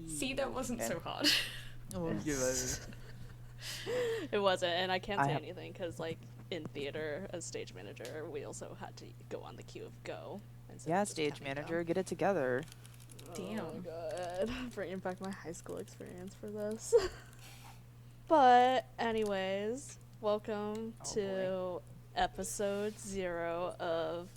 See, that wasn't so hard. It wasn't, and I can't say anything because, like, in theater, as stage manager, we also had to go on the queue of go. Yeah, stage manager, get it together. Damn. Oh my god, bringing back my high school experience for this. But, anyways, welcome to episode 0 of,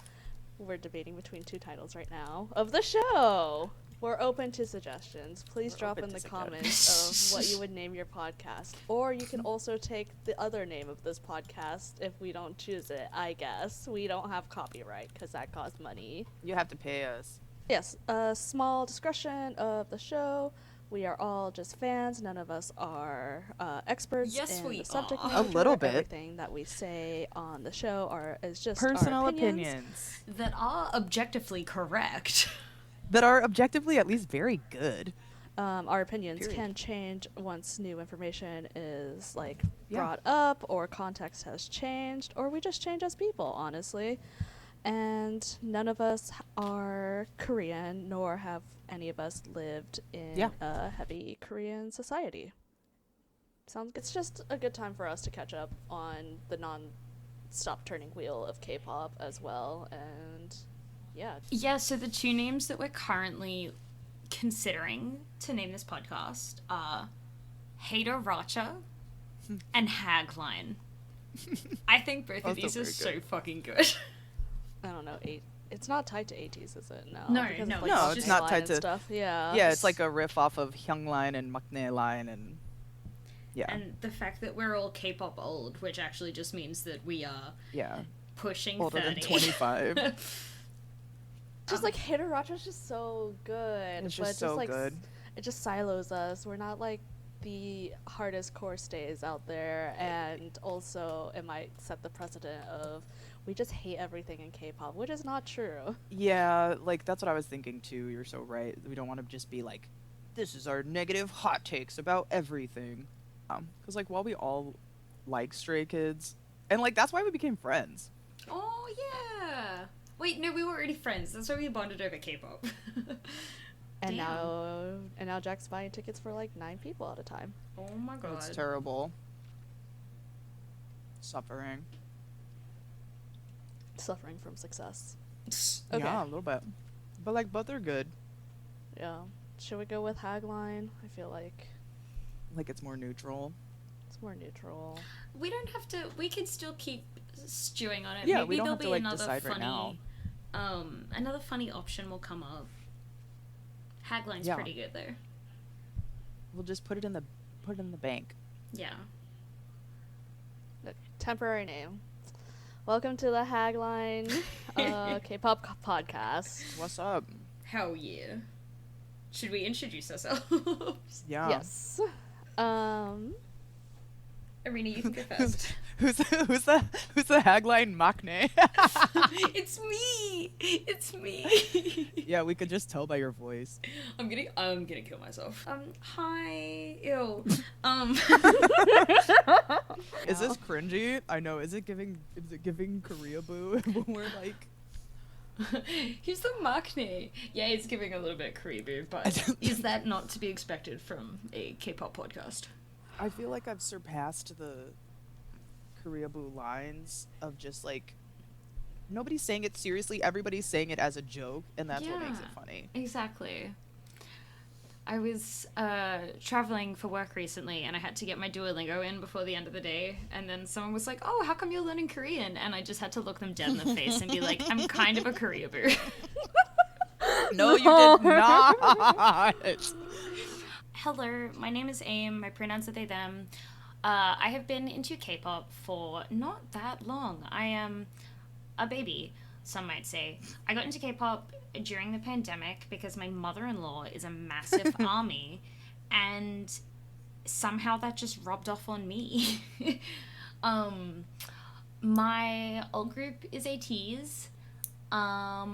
we're debating between 2 titles right now, of the show. We're open to suggestions. Please drop in the comments of what you would name your podcast. Or you can also take the other name of this podcast if we don't choose it, I guess. We don't have copyright because that costs money. You have to pay us. Yes, a small discussion of the show. We are all just fans. None of us are experts in the subject matter. A little bit. Everything that we say on the show is just personal our opinions. That are objectively correct. That are objectively at least very good. Our opinions can change once new information is brought up, or context has changed, or we just change as people, honestly. And none of us are Korean, nor have any of us lived in a heavy Korean society. It's just a good time for us to catch up on the non-stop turning wheel of K-pop as well, and yeah, so the 2 names that we're currently considering to name this podcast are Hater Racha and Hagline. I think both of these are so fucking good. I don't know, it's not tied to 80s, is it? No, it's not tied to stuff. Yeah, it's like a riff off of Hyungline and Maknae line, and and the fact that we're all K-pop old, which actually just means that we are pushing older 30. than 25. Just Hitaracha's just so good. It's just so good. It just silos us. We're not like the hardest core stays out there, and also it might set the precedent of we just hate everything in K-pop, which is not true. Yeah, that's what I was thinking too. You're so right. We don't want to just be like, this is our negative hot takes about everything. Because while we all like Stray Kids, and that's why we became friends. Oh yeah. Wait, no, we were already friends. That's why we bonded over K-pop. And now Jack's buying tickets for 9 people at a time. Oh my god. That's terrible. Suffering from success. Okay. Yeah, a little bit. But both are good. Yeah. Should we go with Hagline? I feel like it's more neutral. It's more neutral. We don't have to. We can still keep stewing on it. Yeah, maybe we don't there'll have to be another decide funny, right now. Another funny option will come up. Hagline's pretty good though. We'll just put it in the bank. Yeah. The temporary name. Welcome to the Hagline K-pop podcast. What's up? Hell yeah. Should we introduce ourselves? Yeah. Yes. Arena, you can go first. Who's the Hagline Maknae? It's me. Yeah, we could just tell by your voice. I'm gonna kill myself. Hi. Ew. Is this cringy? I know. Is it giving Korea boo when we're He's the Maknae. Yeah, it's giving a little bit Korea, but is that not to be expected from a K-pop podcast? I feel like I've surpassed the Korea boo lines of just nobody's saying it seriously, everybody's saying it as a joke, and that's what makes it funny. Exactly. I was traveling for work recently, and I had to get my Duolingo in before the end of the day, and then someone was like, oh, how come you're learning Korean? And I just had to look them dead in the face and be like, I'm kind of a Korea boo. No, you did not. Hello, my name is Aim. My pronouns are they, them. I have been into K-pop for not that long. I am a baby, some might say. I got into K-pop during the pandemic because my mother-in-law is a massive army, and somehow that just rubbed off on me. My old group is ATEEZ. I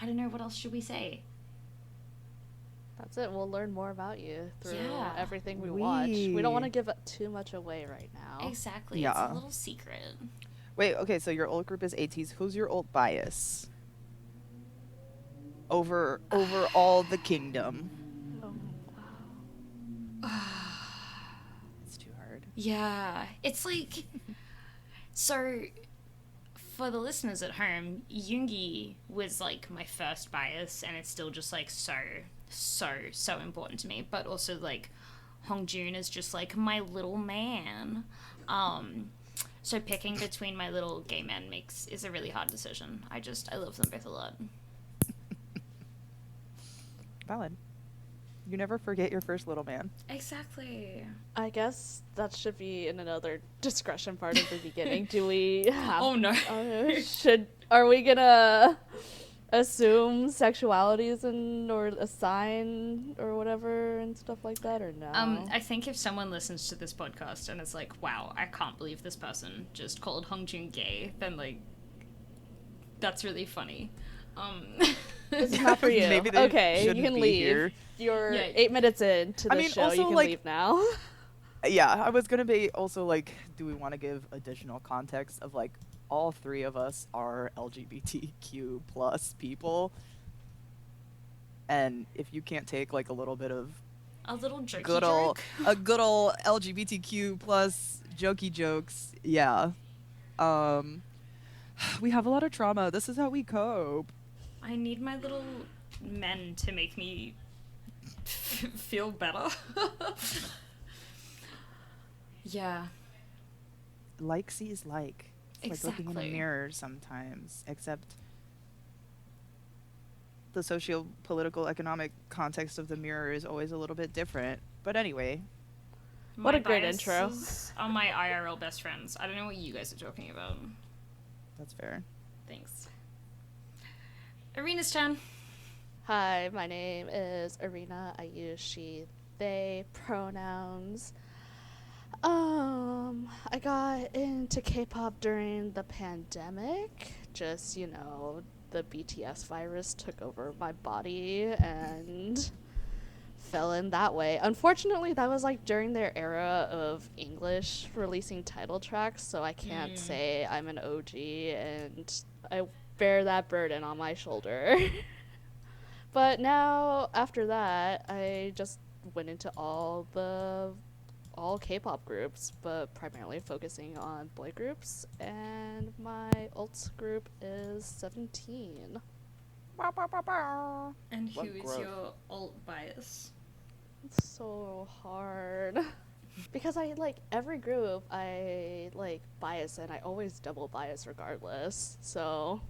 don't know, what else should we say? That's it. We'll learn more about you through everything we watch. We don't want to give too much away right now. Exactly. Yeah. It's a little secret. Wait, okay, so your old group is ATEEZ. Who's your old bias? over all the kingdom. Oh, It's too hard. Yeah, it's like so. For the listeners at home, Yoongi was like my first bias, and it's still just like so important to me. But also like Hongjoon is just like my little man. Um, so picking between my little gay men makes is a really hard decision. I love them both a lot. Valid. You never forget your first little man. Exactly. I guess that should be in another discretion part of the beginning. Do we have? Oh no. Are we gonna assume sexualities and or assign or whatever and stuff like that, or no? I think if someone listens to this podcast and is like, "Wow, I can't believe this person just called Hongjoon gay," then like, that's really funny. This is not for you. Maybe they Okay, you shouldn't can be leave. here. You're Yeah. 8 minutes into the show. also, You can like, leave now. Yeah, I was gonna be also like, do we want to give additional context of like all three of us are LGBTQ plus people, and if you can't take like a little bit of A little jerky good old joke. a good old LGBTQ plus jokey jokes, yeah, um, we have a lot of trauma. This is how we cope. I need my little men to make me feel better. Yeah, Like sees like. It's like looking in a exactly. mirror sometimes, except the socio-political economic context of the mirror is always a little bit different. But anyway, What My a great intro. biases are my IRL best friends. I don't know what you guys are talking about. that's fair. Thanks. Arena's turn. Hi, my name is Arena. I use she, they pronouns. I got into K-pop during the pandemic. Just, the BTS virus took over my body and fell in that way. Unfortunately, that was like during their era of English releasing title tracks, so I can't say I'm an OG and I bear that burden on my shoulder. But now, after that, I just went into all K-pop groups, but primarily focusing on boy groups, and my alt group is 17. And What who is growth. your alt bias? It's so hard. Because I like every group I like bias and I always double bias regardless. So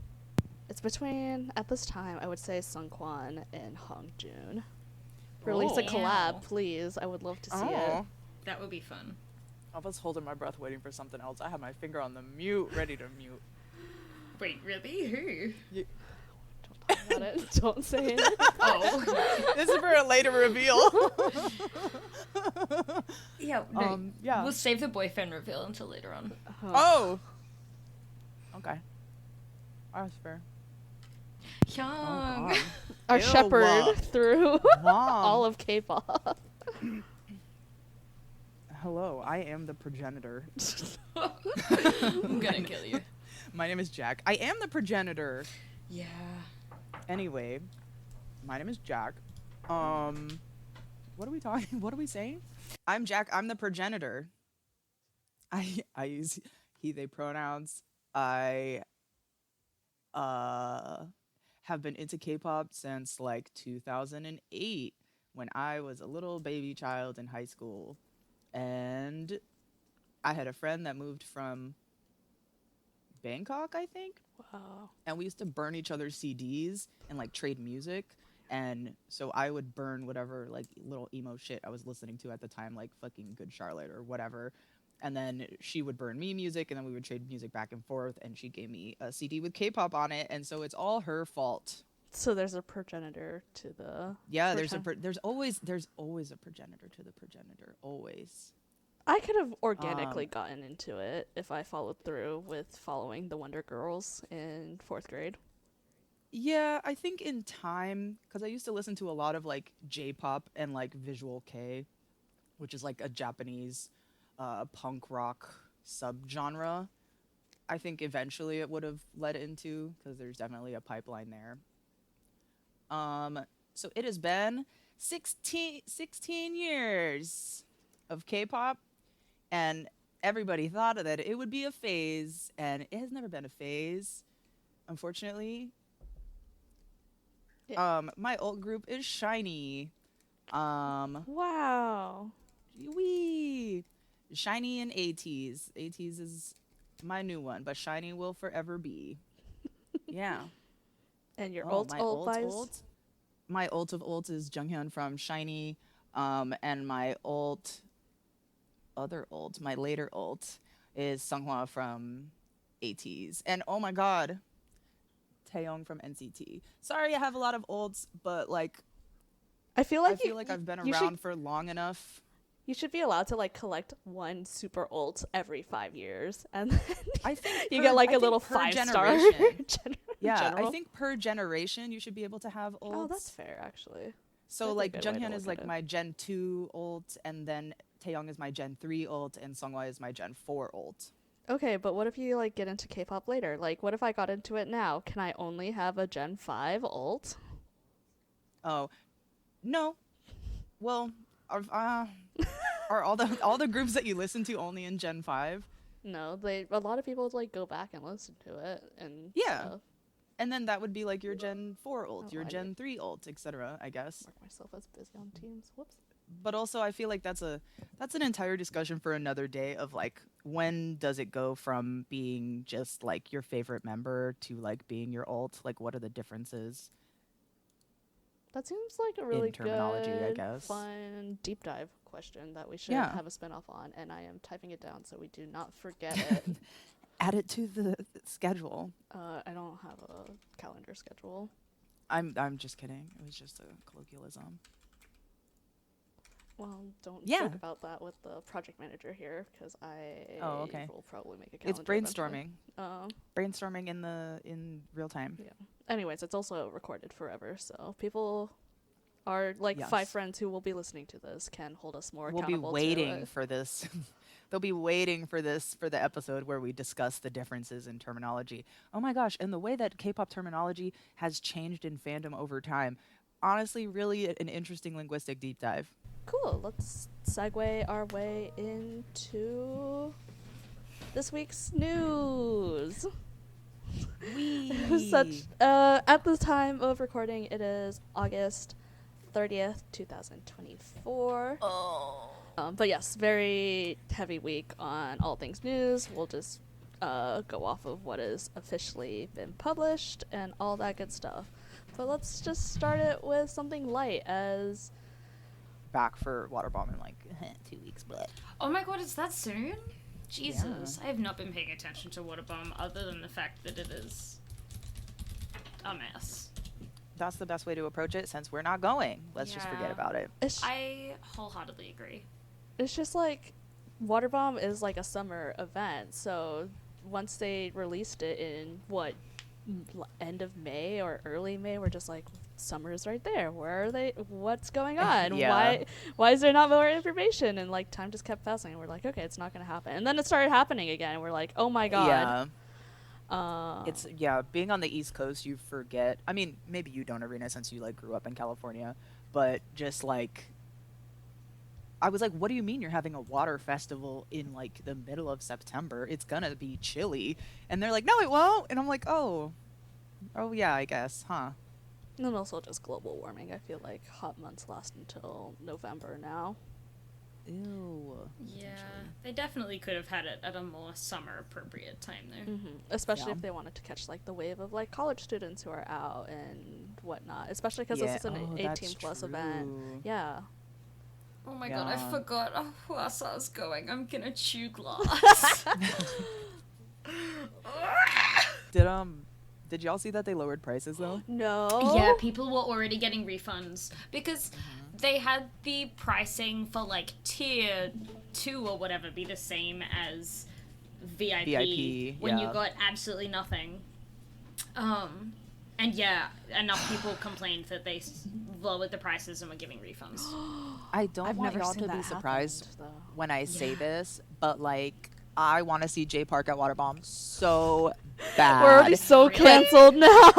it's between at this time I would say Sungkwan and Hongjoon. Release a Oh. collab, Wow. please. I would love to see it. Oh. That would be fun. I was holding my breath waiting for something else. I had my finger on the mute, ready to mute. Wait, really? Who? Don't talk about it. Don't say it. Oh. This is for a later reveal. Yeah, no. Yeah. We'll save the boyfriend reveal until later on. Oh. Okay. That's fair. Young. God. Our Ew. shepherd through Mom. all of K-pop. Hello, I am the progenitor. I'm gonna kill you. My name is Jack. I am the progenitor. Yeah. Anyway, my name is Jack. What are we talking? What are we saying? I'm Jack. I'm the progenitor. I use he they pronouns. I have been into K-pop since like 2008 when I was a little baby child in high school. And I had a friend that moved from Bangkok, I think. Wow. And we used to burn each other's CDs and like trade music. And so I would burn whatever like little emo shit I was listening to at the time, like fucking Good Charlotte or whatever. And then she would burn me music, and then we would trade music back and forth. And she gave me a CD with K-pop on it, and so it's all her fault. So there's a progenitor to the. Yeah, progen- there's always a progenitor to the progenitor, always. I could have organically gotten into it if I followed through with following the Wonder Girls in 4th grade. Yeah, I think in time, because I used to listen to a lot of like J-pop and like Visual K, which is like a Japanese punk rock subgenre. I think eventually it would have led into, because there's definitely a pipeline there. So it has been 16 years of K-pop, and everybody thought that it would be a phase, and it has never been a phase, unfortunately. Yeah. My old group is Shiny. Um, Wow. Wee. Shiny and ATEEZ. ATEEZ is my new one, but Shiny will forever be. Yeah. And your Oh, old my old ult vibes? ult. My ult of ult is Junghyun from Shiny. And my other ult, my later ult, is Sunghwa from ATEEZ. And oh my god, Taeyong from NCT. Sorry, I have a lot of ults, but like I feel I like feel like I've been you should around for long enough. you should be allowed to like collect one super ult every 5 years, and then I think you get like I a think little per 5-star generation. Yeah, I general. think per generation you should be able to have ults. Oh, that's fair actually. So That'd be a like good way to Junghyun look is at like it. my Gen 2 ult, and then Taeyong is my Gen 3 ult, and Sunghwa is my Gen 4 ult. Okay, but what if you like get into K-pop later? Like, what if I got into it now? Can I only have a Gen 5 ult? Oh, no. Well, are all the groups that you listen to only in Gen 5? No, a lot of people like go back and listen to it and Yeah. stuff. And then that would be like your Gen 4 ult, Oh, your I Gen did 3 ult, etc., I guess. mark myself as busy on Teams. Whoops. But also I feel like that's an entire discussion for another day of like when does it go from being just like your favorite member to like being your ult? Like what are the differences That seems like a in really terminology, I good, guess? fun deep dive question that we should Yeah. have a spin-off on, and I am typing it down so we do not forget it. Add it to the schedule. I don't have a calendar schedule. I'm just kidding. It was just a colloquialism. Well, don't Yeah. joke about that with the project manager here, because I Oh, okay. will probably make a It's calendar eventually. brainstorming. Brainstorming in real time. Yeah. Anyways, it's also recorded forever, so people are like 5 Yes. friends who will be listening to this can hold us more We'll be accountable to waiting it. for this. They'll be waiting for this for the episode where we discuss the differences in terminology. Oh my gosh, and the way that K-pop terminology has changed in fandom over time. Honestly, really an interesting linguistic deep dive. Cool. Let's segue our way into this week's news. At the time of recording, it is August 30th, 2024. Oh. But yes, very heavy week on all things news. We'll just go off of what has officially been published and all that good stuff. But let's just start it with something light as... Back for waterbomb in like 2 weeks, but Oh my god, it's that soon? Jesus, I have not been paying attention to waterbomb other than the fact that it is a mess. that's the best way to approach it since we're not going. Let's just forget Yeah. about it. I wholeheartedly agree. It's just like Waterbomb is like a summer event, so once they released it in end of May or early May, we're just like, summer is right there. Where are they? What's going on? Yeah. Why is there not more information? And like time just kept passing, and we're like, okay, it's not gonna happen. And then it started happening again, and we're like, oh my god. It's being on the East Coast, you forget. I mean, maybe you don't, Arena, since you like grew up in California, but just like I was like, what do you mean you're having a water festival in like the middle of September? It's gonna be chilly. And they're like, no, it won't. And I'm like, oh yeah, I guess, huh? And then also just global warming. I feel like hot months last until November now. Ew. Yeah, they definitely could have had it at a more summer appropriate time though. Especially Yeah. if they wanted to catch like the wave of like college students who are out and whatnot. Especially because Yeah. this is an Oh, 18 that's plus event. true. Yeah. Oh my god, I Yeah. forgot who else I was going. I'm gonna chew glass. Did y'all see that they lowered prices though? No. Yeah, people were already getting refunds because they had the pricing for like tier 2 or whatever be the same as VIP, when you yeah. got absolutely nothing. And yeah, enough people complained that they lowered the prices and were giving refunds. I don't I've want never y'all seen to that be surprised happened, though. when I say Yeah. this, but like I want to see J Park at Waterbomb so bad. We're already so Really? canceled now.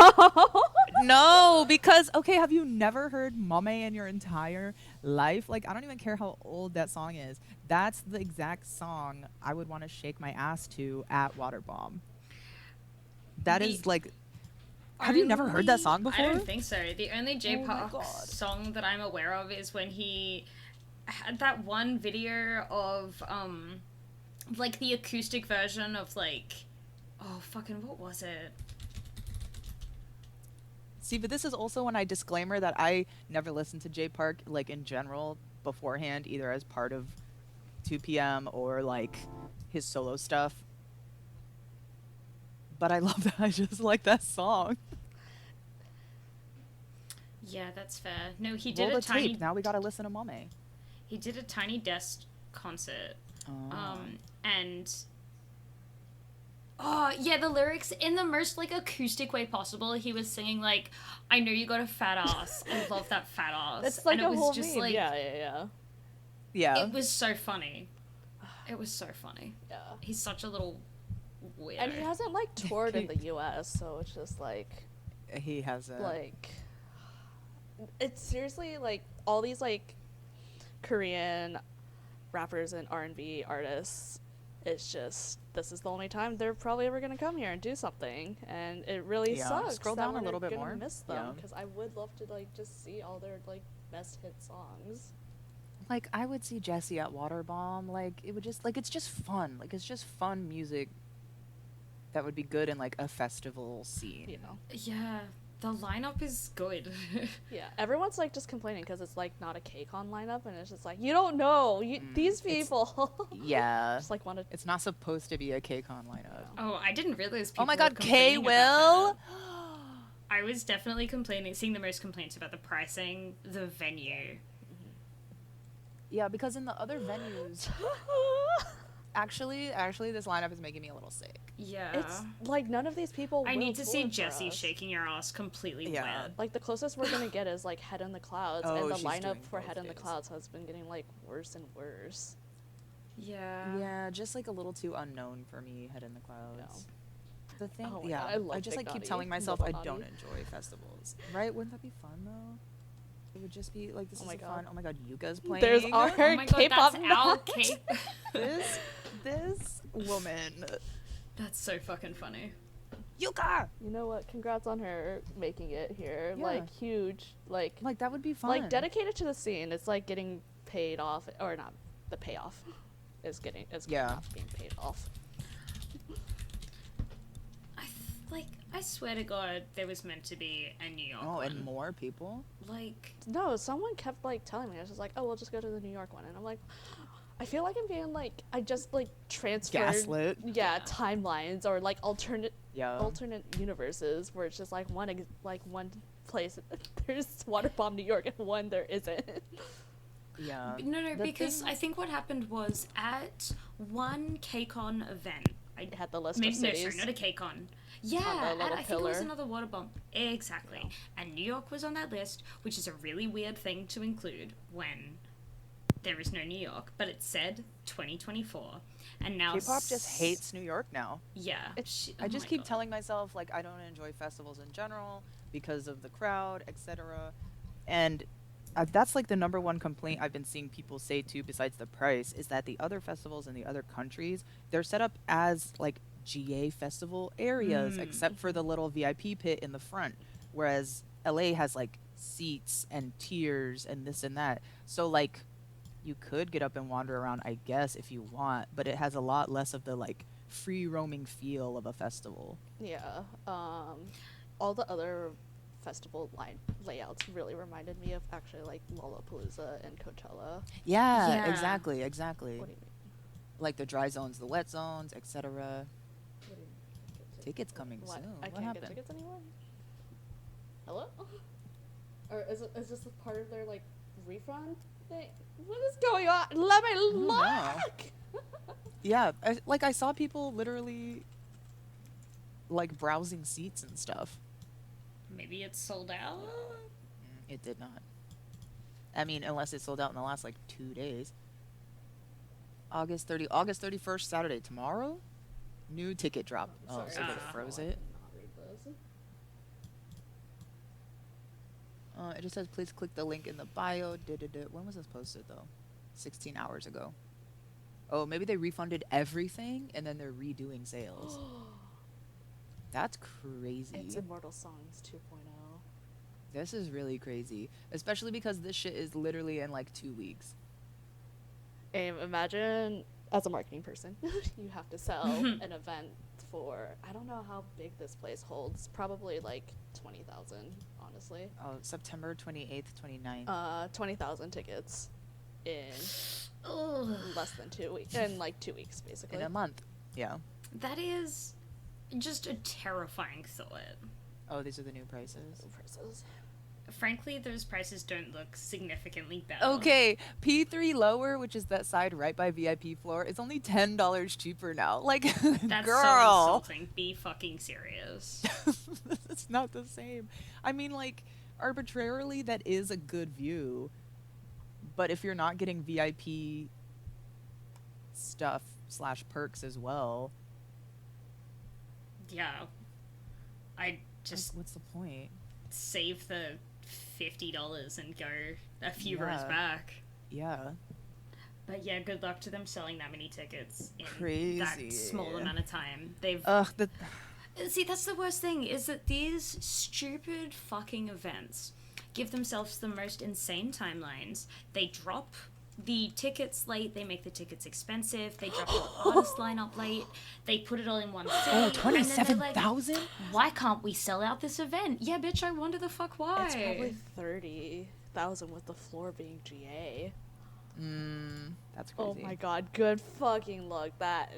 No, because okay, have you never heard Mame in your entire life? Like I don't even care how old that song is. That's the exact song I would want to shake my ass to at Waterbomb. That The is like have you never heard that song I before? don't think so. The only J Oh my Park God. song that I'm aware of is when he had that one video of like the acoustic version of like, oh fucking what was it? See, but this is also when I disclaimer that I never listened to J Park like in general beforehand, either as part of 2 p.m. or like his solo stuff. But I love that. I just like that song. Yeah, that's fair. No, he Roll did a the tiny tape. Now we gotta listen to Mame. he did a Tiny Desk concert. Oh. And oh yeah, the lyrics in the most like acoustic way possible. He was singing like, "I know you got a fat ass. I love that fat ass." It's like and a it was whole just meme. like, Yeah. Yeah. it was so funny. It was so funny. Yeah. He's such a little weirdo. And he hasn't like toured in the US, so it's just like He has a it's seriously like all these like Korean rappers and R&B artists, it's just this is the only time they're probably ever gonna come here and do something, and it really Yeah. sucks. Scroll that down a we're little bit gonna more. miss them Yeah. because I would love to like just see all their like best hit songs. like I would see Jesse at Waterbomb. Like it would just like it's just fun. Like it's just fun music that would be good in like a festival scene. You know. Yeah, the lineup is good. Yeah, everyone's like just complaining because it's like not a KCON lineup, and it's just like you don't know these people. Yeah. just like want to. It's not supposed to be a KCON lineup. Oh, I didn't realize people Oh my were god, K complaining about Will. that. I was definitely seeing the most complaints about the pricing, the venue. Yeah, because in the other venues, actually, this lineup is making me a little sick. Yeah. It's like none of these people. I will need to see tour for Jessie us. shaking your ass completely Yeah. wet. Like the closest we're gonna get is like Head in the Clouds, Oh, and the she's lineup doing for both Head in the days. Clouds has been getting like worse and worse. Yeah. Yeah, just like a little too unknown for me. Head in the Clouds. The thing, Oh my yeah, God, I love just Big like keep Naughty. telling myself Love I Naughty. don't enjoy festivals. Right? Wouldn't that be fun though? It would just be like this Oh is my a God. fun. Oh my god, Yuka's playing. There's our Oh my god, K-pop that's our nut. K. this woman, That's so fucking funny. Yuka. You know what? Congrats on her making it here. Yeah. Like huge. Like That would be fun. like dedicated to the scene. It's like getting paid off, or not? The payoff is getting Yeah. off being paid off. I swear to God, there was meant to be a New York Oh, one. and more people. Like, No, someone kept like telling me. I was just like, oh, we'll just go to the New York one, and I'm like, I feel like I'm being like I just like transferred. Gaslit. Yeah, timelines or like alternate Yeah. universes where it's just like one place there's Waterbomb New York and one there isn't. Yeah. no, The because thing- I think what happened was at one KCON event, It had the list no, of cities. sorry, not a KCON. Yeah, the little I think it was pillar. another water bomb. Exactly. And New York was on that list, which is a really weird thing to include when there is no New York, but it said 2024. And now K-pop just hates New York now. Yeah. I just my keep God. telling myself like I don't enjoy festivals in general because of the crowd, etc. And that's like the number one complaint I've been seeing people say too, besides the price, is that the other festivals in the other countries, they're set up as like GA festival areas, except for the little VIP pit in the front, whereas LA has like seats and tiers and this and that. So like you could get up and wander around, I guess, if you want, but it has a lot less of the like free roaming feel of a festival. Yeah. All the other festival layouts really reminded me of actually like Lollapalooza and Coachella. Yeah, Yeah. exactly. What do you mean? Like the dry zones, the wet zones, etc. What do you mean? Tickets coming What? soon. I What can't happened? get tickets anymore? Hello? Or is this a part of their like refund thing? What is going on? Let me don't know. look! Yeah, I saw people literally like browsing seats and stuff. Maybe it's sold out? It did not. I mean, unless it sold out in the last like 2 days. August 31st, Saturday, tomorrow. New ticket drop. Oh, Sorry, so I they just froze wanted it. to not read this. just says, please click the link in the bio. When was this posted, though? 16 hours ago. Oh, maybe they refunded everything and then they're redoing sales. That's crazy. It's Immortal Songs 2.0. This is really crazy. Especially because this shit is literally in like 2 weeks. Imagine, as a marketing person, you have to sell an event for, I don't know how big this place holds, probably like 20,000, honestly. Oh, September 28th, 29th. 20,000 tickets in less than 2 weeks, in like 2 weeks, basically. In a month. Yeah. That is just a terrifying thought. Oh, these are the new prices. Frankly, those prices don't look significantly better. Okay, P3 lower, which is that side right by VIP floor, is only $10 cheaper now. Like, That's girl. so insulting. Be fucking serious. It's not the same. I mean, like, arbitrarily, that is a good view. But if you're not getting VIP stuff / perks as well. Yeah. I just... Like, what's the point? Save the $50 and go a few rows back. Yeah. But yeah, good luck to them selling that many tickets in Crazy. that small amount of time. They've... See, that's the worst thing, is that these stupid fucking events give themselves the most insane timelines. They drop the tickets late, they make the tickets expensive, they drop the artist lineup late, they put it all in one city. Oh, 27,000? Like, why can't we sell out this event? Yeah, bitch, I wonder the fuck why. It's probably 30,000 with the floor being GA. That's crazy. Oh my god, good fucking luck. That.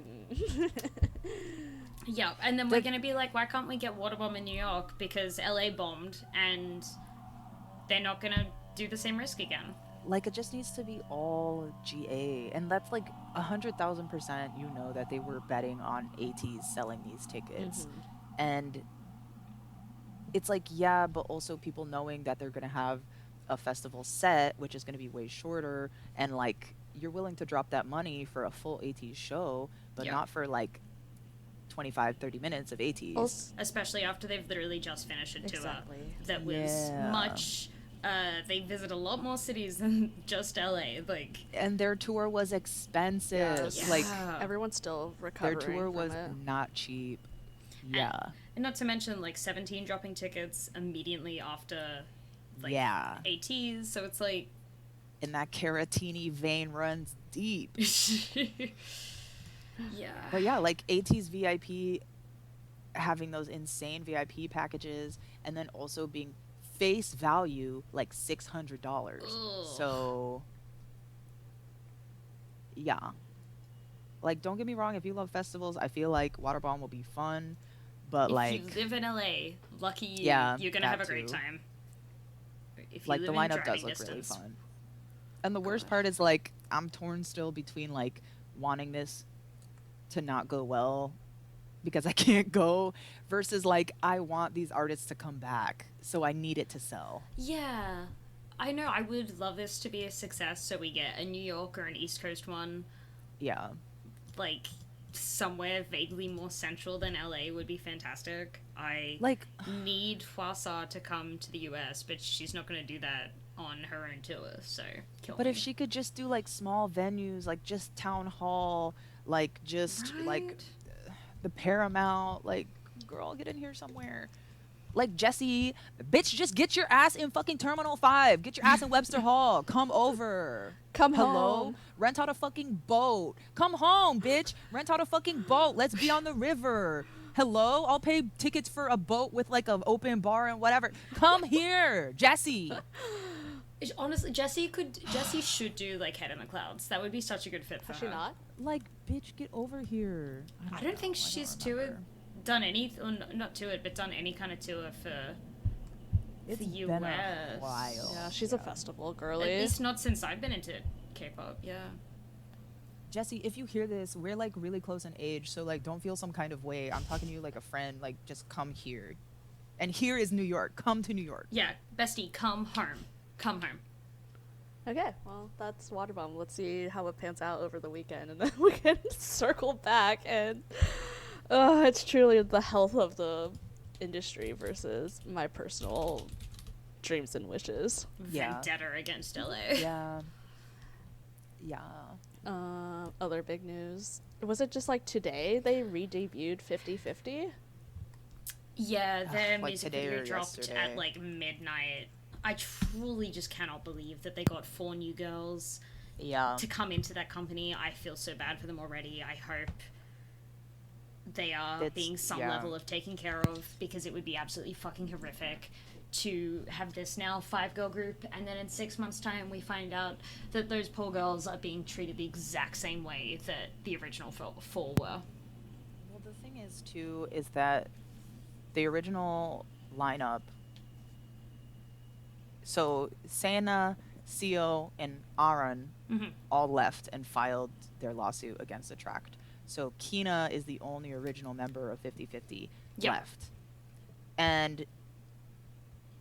Yeah, and then we're gonna be like, why can't we get waterbomb in New York? Because LA bombed, and they're not gonna do the same risk again. Like, it just needs to be all GA. And that's like 100,000%, you know, that they were betting on ATs selling these tickets. And it's like, yeah, but also people knowing that they're going to have a festival set, which is going to be way shorter. And like, you're willing to drop that money for a full AT show, but not for like 25-30 minutes of ATs. Especially after they've literally just finished a tour that was Yeah. much... they visit a lot more cities than just LA, like... And their tour was expensive. Yes. Like, everyone's still recovering. their tour was it. not cheap. Yeah. And not to mention, like, 17 dropping tickets immediately after, like, Yeah. ATs, so it's like... And that Caratini vein runs deep. Yeah. But yeah, like, AT's VIP having those insane VIP packages, and then also being face value like $600. So yeah, like, don't get me wrong, if you love festivals, I feel like waterbomb will be fun, but if like, you live in LA, lucky you, you're gonna that have a great too. time. If you like, live the in lineup does driving look really distance. fun. And the worst part is, like, I'm torn still between like wanting this to not go well because I can't go, versus like, I want these artists to come back, so I need it to sell. Yeah, I know. I would love this to be a success, so we get a New York or an East Coast one. Yeah. Like, somewhere vaguely more central than LA would be fantastic. I Like, need Hwasa to come to the US, but she's not going to do that on her own tour, so kill but me. if she could just do like small venues, like just town hall, like just like Right? the Paramount, like, girl, get in here somewhere. Like, Jesse, bitch, just get your ass in fucking Terminal 5. Get your ass in Webster Hall. Come over. Come Hello? home. Rent out a fucking boat. Come home, bitch. Rent out a fucking boat. Let's be on the river. Hello? I'll pay tickets for a boat with like an open bar and whatever. Come here, Jesse. Honestly, Jessie should do like Head in the Clouds. That would be such a good fit for Has her. she not? Like, bitch, get over here. I don't think know. I she's don't remember. done any, or not toured, but done any kind of tour for It's the been a US. while. Yeah, she's a festival girly. At least not since I've been into K-pop. Yeah. Jesse, if you hear this, we're like really close in age, so like, don't feel some kind of way. I'm talking to you like a friend. Like, just come here. And here is New York. Come to New York. Yeah, bestie, come home. Come home. Okay, well, that's Waterbomb. Let's see how it pans out over the weekend, and then we can circle back. And it's truly the health of the industry versus my personal dreams and wishes. Yeah. Vendetta against LA. Yeah. Yeah. Other big news. Was it just like today they re-debuted 50/50? Yeah, their Like music today video or dropped yesterday. at like midnight. I truly just cannot believe that they got 4 new girls Yeah. to come into that company. I feel so bad for them already. I hope they are It's- being some yeah. level of taken care of, because it would be absolutely fucking horrific to have this now 5 girl group, and then in 6 months' time we find out that those poor girls are being treated the exact same way that the original 4 were. Well, the thing is, too, is that the original lineup. So Sana, Seo, and Aaron Mm-hmm. all left and filed their lawsuit against Attract. So Kina is the only original member of 50/50 Yep. left. And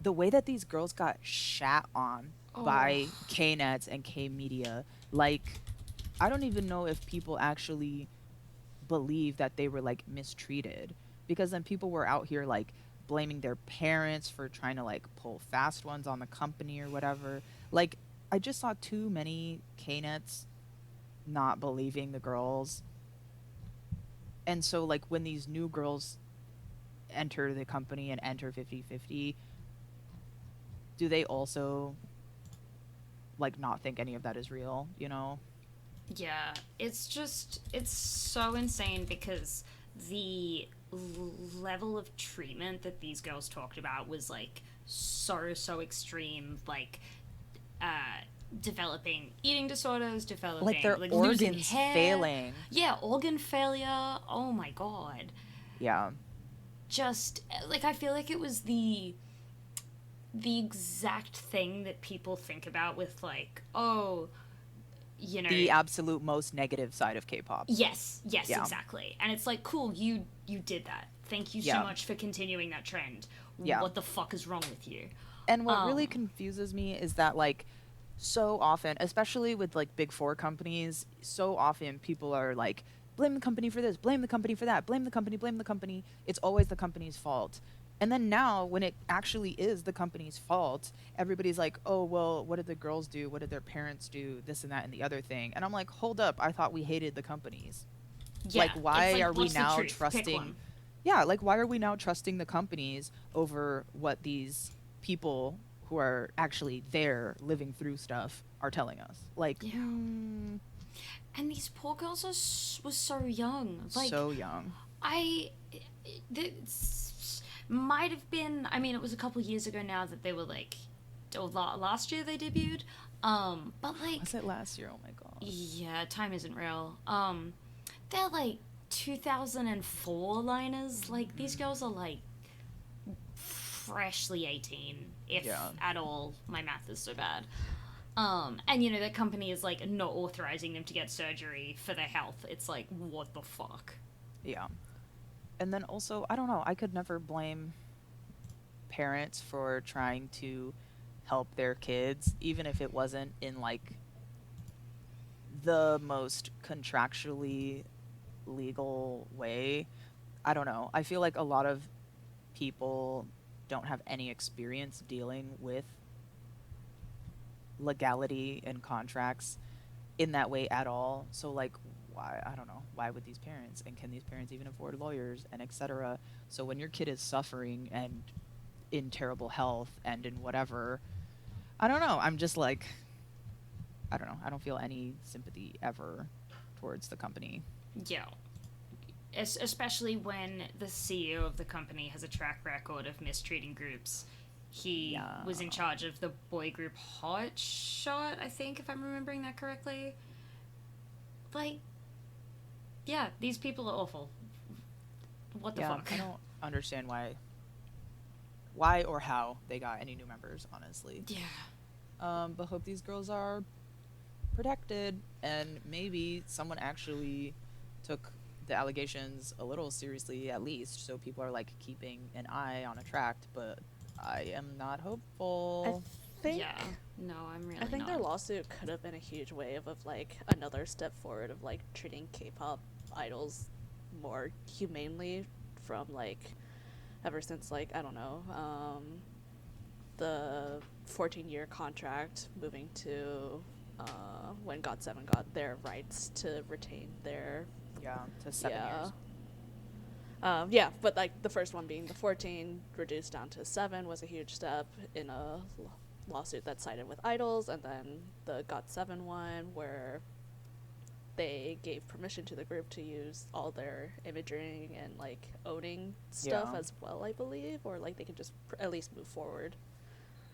the way that these girls got shat on by K-Nets and K-Media, like, I don't even know if people actually believe that they were, like, mistreated. Because then people were out here, like, blaming their parents for trying to, like, pull fast ones on the company or whatever. Like, I just saw too many K-Nets not believing the girls. And so, like, when these new girls enter the company and enter 50/50, do they also, like, not think any of that is real, you know? Yeah, it's so insane, because the level of treatment that these girls talked about was like so extreme, like developing eating disorders, developing Like, their losing organs hair. failing. Yeah, organ failure. Oh my god. Yeah. Just like, I feel like it was the exact thing that people think about with, like, oh, you know, The absolute most negative side of K-pop. yes, Yeah. exactly. And it's like, cool, you did that. Thank you so Yeah. much for continuing that trend. Yeah. What the fuck is wrong with you? And what really confuses me is that, like, so often, especially with, like, big four companies, so often people are like, blame the company for this, blame the company for that, blame the company, blame the company. It's always the company's fault. And then now, when it actually is the company's fault, everybody's like, oh, well, what did the girls do? What did their parents do? This and that and the other thing. And I'm like, hold up, I thought we hated the companies. Yeah, Like, why it's like, are we what's the now truth? Pick trusting? one. Yeah, like, why are we now trusting the companies over what these people who are actually there living through stuff are telling us? Like, Yeah. And these poor girls were so young. Like, so young. This might have been, I mean, it was a couple years ago now that they were like, or last year they debuted. But like, Was it last year? Oh my god. yeah, time isn't real. They're like 2004 liners. Like, these girls are like freshly 18, if Yeah. at all. My math is so bad. And you know, the company is like not authorizing them to get surgery for their health. It's like, what the fuck? Yeah. And then also, I don't know, I could never blame parents for trying to help their kids, even if it wasn't in, like, the most contractually legal way. I don't know. I feel like a lot of people don't have any experience dealing with legality and contracts in that way at all. So, like, why, I don't know, why would these parents, and can these parents even afford lawyers, and etc. So when your kid is suffering and in terrible health and in whatever, I don't know, I'm just like, I don't know, I don't feel any sympathy ever towards the company. Yeah. Especially when the CEO of the company has a track record of mistreating groups. He was in charge of the boy group Hot Shot, I think, if I'm remembering that correctly. Like, yeah, these people are awful. What the fuck? I don't understand why or how they got any new members, honestly. Yeah. But hope these girls are protected, and maybe someone actually took the allegations a little seriously, at least, so people are, like, keeping an eye on Attract, but I am not hopeful. I think Yeah. No, I'm really I think not. their lawsuit could have been a huge wave of like another step forward of like treating K-pop idols more humanely from like ever since like I don't know the 14-year contract moving to when GOT7 got their rights to retain their Yeah, to 7 years. Yeah, but like the first one being the 14 reduced down to 7 was a huge step in a lawsuit that sided with idols, and then the GOT7 one where they gave permission to the group to use all their imagery and like owning stuff as well, I believe, or like they could just at least move forward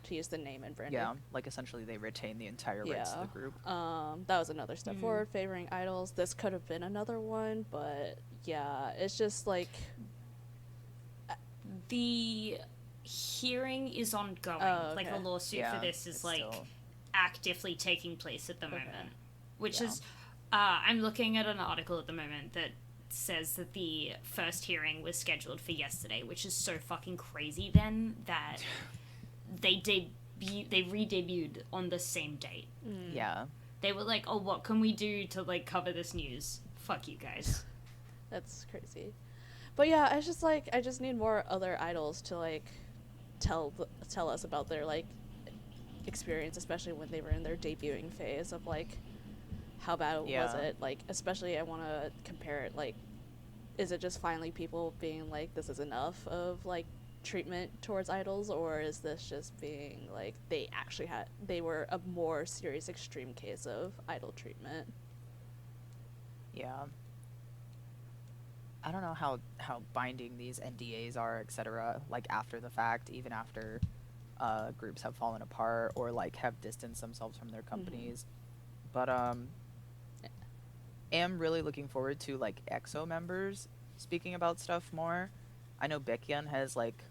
to use the name and branding. Yeah, like essentially they retain the entire rights to the group. That was another step forward, favoring idols. This could have been another one, but yeah, it's just like The hearing is ongoing. Oh, Like the okay. lawsuit for this is like still... actively taking place at the moment, which is I'm looking at an article at the moment that says that the first hearing was scheduled for yesterday, which is so fucking crazy then that they re-debuted on the same date. Yeah. They were like, oh, what can we do to like cover this news? Fuck you guys. That's crazy. But yeah, it's just like I just need more other idols to like tell us about their like experience, especially when they were in their debuting phase of like how bad was it? Like especially I want to compare it, like is it just finally people being like this is enough of like treatment towards idols, or is this just being like they were a more serious extreme case of idol treatment? Yeah. I don't know how binding these NDAs are, etc. Like after the fact, even after groups have fallen apart or like have distanced themselves from their companies. But am really looking forward to like EXO members speaking about stuff more. I know Baekhyun has like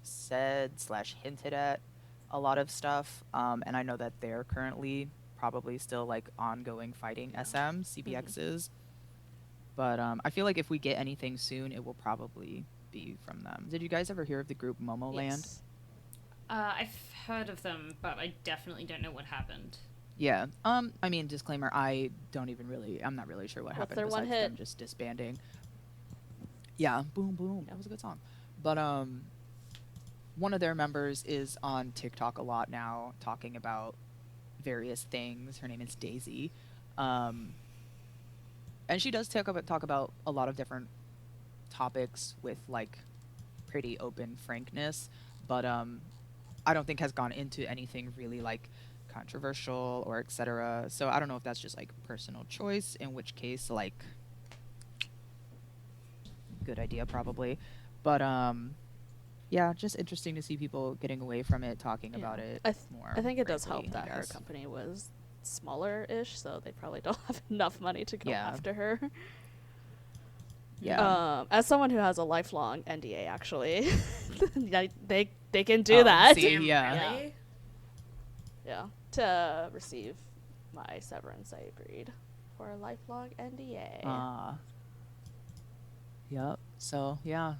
said / hinted at a lot of stuff, and I know that they're currently probably still like ongoing fighting CBXs. But I feel like if we get anything soon, it will probably be from them. Did you guys ever hear of the group Momoland? Yes. I've heard of them, but I definitely don't know what happened. Yeah. I mean, disclaimer, I'm not really sure what happened their besides one hit? them just disbanding. Yeah, Boom Boom. That was a good song. But one of their members is on TikTok a lot now talking about various things. Her name is Daisy. And she does talk about a lot of different topics with like pretty open frankness, but I don't think has gone into anything really like controversial or etc. So I don't know if that's just like personal choice, in which case like good idea probably. But yeah, just interesting to see people getting away from it, talking about it more. I think it does help frankly, that her company was smaller-ish, so they probably don't have enough money to go after her. Yeah. As someone who has a lifelong NDA, actually, they can do that. See, Really? Yeah. To receive my severance, I agreed for a lifelong NDA. Yep. So yeah.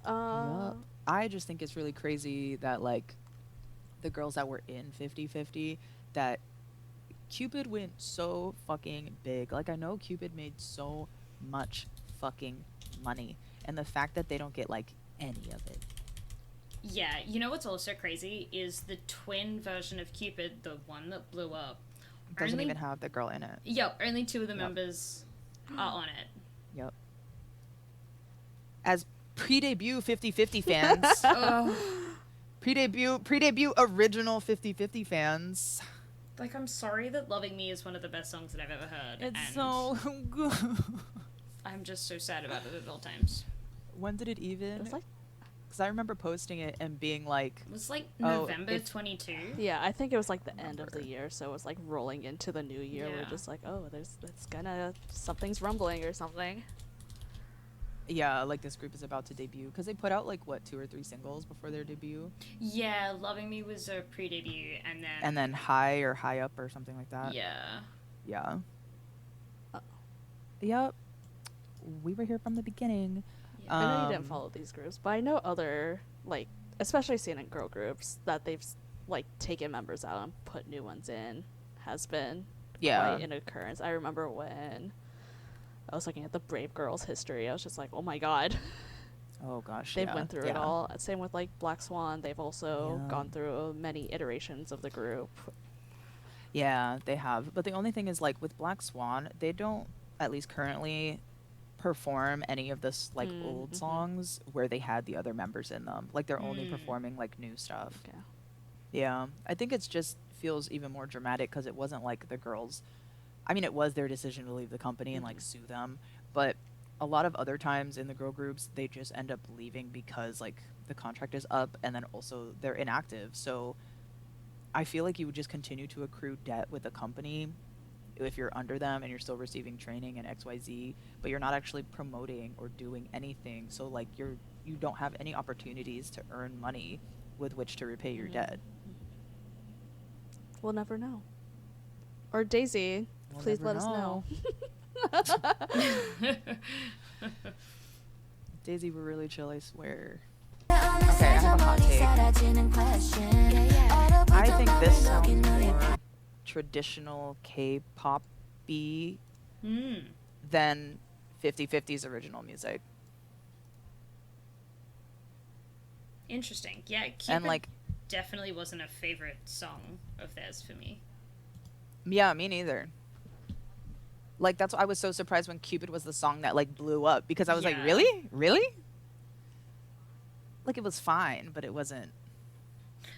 Yep. I just think it's really crazy that like the girls that were in 50/50, that Cupid went so fucking big. Like I know Cupid made so much fucking money, and the fact that they don't get like any of it. Yeah, you know what's also crazy is the twin version of Cupid, the one that blew up. Doesn't even have the girl in it. Yep, only 2 of the members are on it. Yep. As pre-debut 50/50 fans. Pre-debut original 50/50 fans. Like, I'm sorry that Loving Me is one of the best songs that I've ever heard. It's so good. I'm just so sad about it at all times. When did it even? It was like, because I remember posting it and being like, it was like November 22. Yeah, I think it was like the end of the year, so it was like rolling into the new year. Yeah. We're just like, oh, something's rumbling or something. yeah, like this group is about to debut, because they put out like what 2 or 3 singles before their debut. Yeah, Loving Me was a pre-debut, and then High Up or something like that. Yeah. Yep. We were here from the beginning. Yeah. I know you didn't follow these groups, but I know other, like, especially CNN girl groups, that they've, like, taken members out and put new ones in has been quite an occurrence. I remember when I was looking at the Brave Girls history, I was just like, oh my god. Oh gosh, They've yeah. went through it all. Same with like Black Swan. They've also gone through many iterations of the group. Yeah, they have. But the only thing is, like, with Black Swan, they don't, at least currently, perform any of this like old songs where they had the other members in them. Like, they're only performing like new stuff. Okay. Yeah, I think it's just feels even more dramatic because it wasn't like the girls. I mean, it was their decision to leave the company and like sue them, but a lot of other times in the girl groups, they just end up leaving because like the contract is up and then also they're inactive. So I feel like you would just continue to accrue debt with the company if you're under them and you're still receiving training and XYZ, but you're not actually promoting or doing anything. So like you don't have any opportunities to earn money with which to repay your debt. We'll never know. Or Daisy, We'll please never let us know. Daisy, we're really chill, I swear. Okay, I have a hot take. I think this sounds more traditional K-pop-y than 50/50's original music. Interesting. Yeah, Cupid And like, definitely wasn't a favorite song of theirs for me. yeah, me neither. Like, that's why I was so surprised when Cupid was the song that like blew up, because I was like, Yeah. really? Like, it was fine, but it wasn't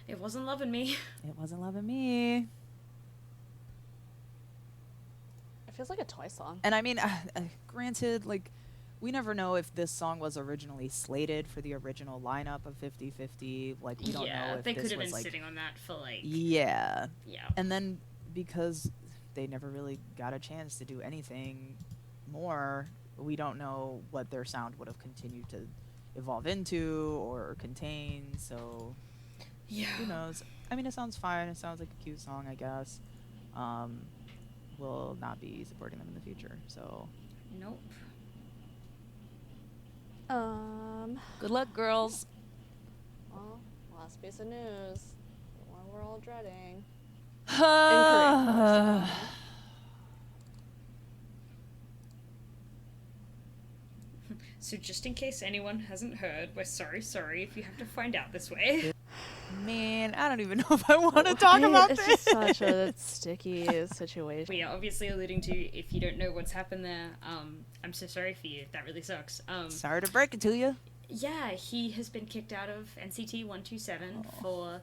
It wasn't loving me. loving me. It feels like a Twice song. And I mean, granted, like, we never know if this song was originally slated for the original lineup of 50/50. Like, we don't know if they this could have was been like, sitting on that for like yeah. yeah. And then because they never really got a chance to do anything more, we don't know what their sound would have continued to evolve into or contain. So Yeah. who knows? I mean, it sounds fine. It sounds like a cute song, I guess. Will not be supporting them in the future. So Nope. good luck, girls. Well, last piece of news. The one we're all dreading. In Korean, of course. So just in case anyone hasn't heard, we're sorry if you have to find out this way. Man, I don't even know if I want to talk about it's this. It's just such a sticky situation. We are obviously alluding to, if you don't know what's happened there, I'm so sorry for you. That really sucks. Sorry to break it to you. Yeah, he has been kicked out of NCT 127 for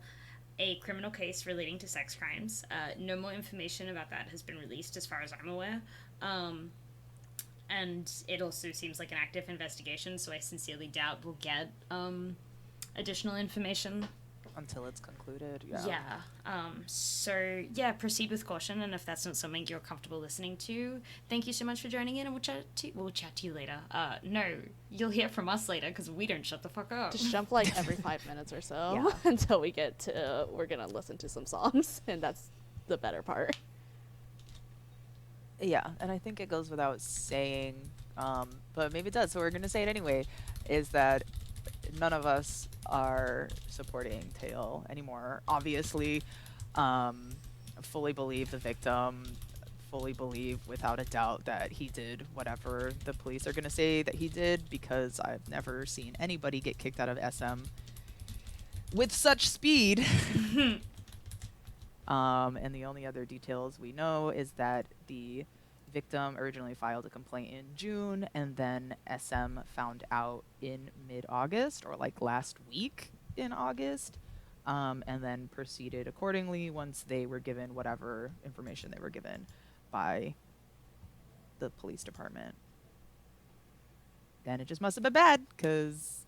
a criminal case relating to sex crimes. No more information about that has been released as far as I'm aware. And it also seems like an active investigation, so I sincerely doubt we'll get additional information. Until it's concluded, yeah. Yeah. So, yeah, proceed with caution, and if that's not something you're comfortable listening to, thank you so much for joining in, and we'll chat to you later. No, you'll hear from us later, because we don't shut the fuck up. Just jump like every 5 minutes or so Yeah. until we get to, we're gonna listen to some songs, and that's the better part. Yeah, and I think it goes without saying, but maybe it does, so we're going to say it anyway, is that none of us are supporting Tail anymore. Obviously, fully believe the victim, fully believe without a doubt that he did whatever the police are going to say that he did, because I've never seen anybody get kicked out of SM with such speed. And the only other details we know is that the victim originally filed a complaint in June, and then SM found out in mid-August, or like last week in August, and then proceeded accordingly once they were given whatever information they were given by the police department. And it just must have been bad, because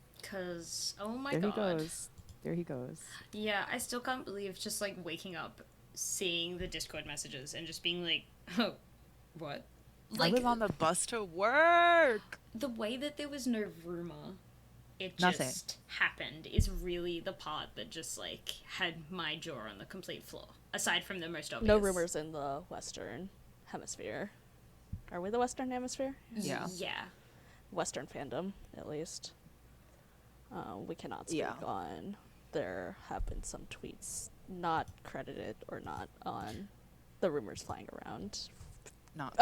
Oh my there god. he goes. There he goes. Yeah, I still can't believe just like waking up, seeing the Discord messages, and just being like, oh, what? I was on the bus to work. The way that there was no rumor, it Nothing. just happened, is really the part that just like had my jaw on the complete floor. Aside from the most obvious. No rumors in the Western Hemisphere. Are we the Western Hemisphere? Yeah. Yeah. Western fandom, at least. We cannot speak on. There have been some tweets not credited or not on the rumors flying around. Not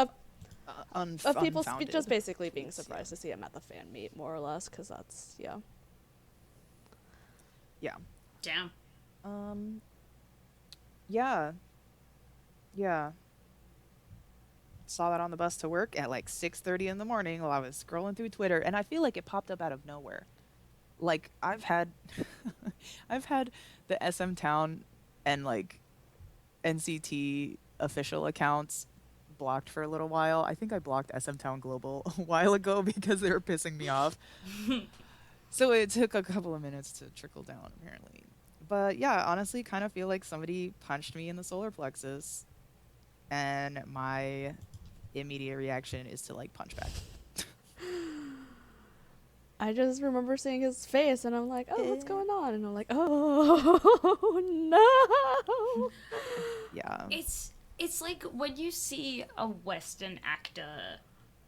of people unfounded. just basically being It's, surprised to see him at the fan meet, more or less, because that's Yeah. Damn. Yeah. Yeah. Saw that on the bus to work at like 6:30 in the morning while I was scrolling through Twitter, and I feel like it popped up out of nowhere. Like I've had I've had the SM Town and like NCT official accounts blocked for a little while. I think I blocked SM Town Global a while ago because they were pissing me off. So it took a couple of minutes to trickle down apparently. But yeah, honestly kind of feel like somebody punched me in the solar plexus, and my immediate reaction is to like punch back. I just remember seeing his face, and I'm like, oh, what's going on? And I'm like, oh, no. Yeah. It's like when you see a Western actor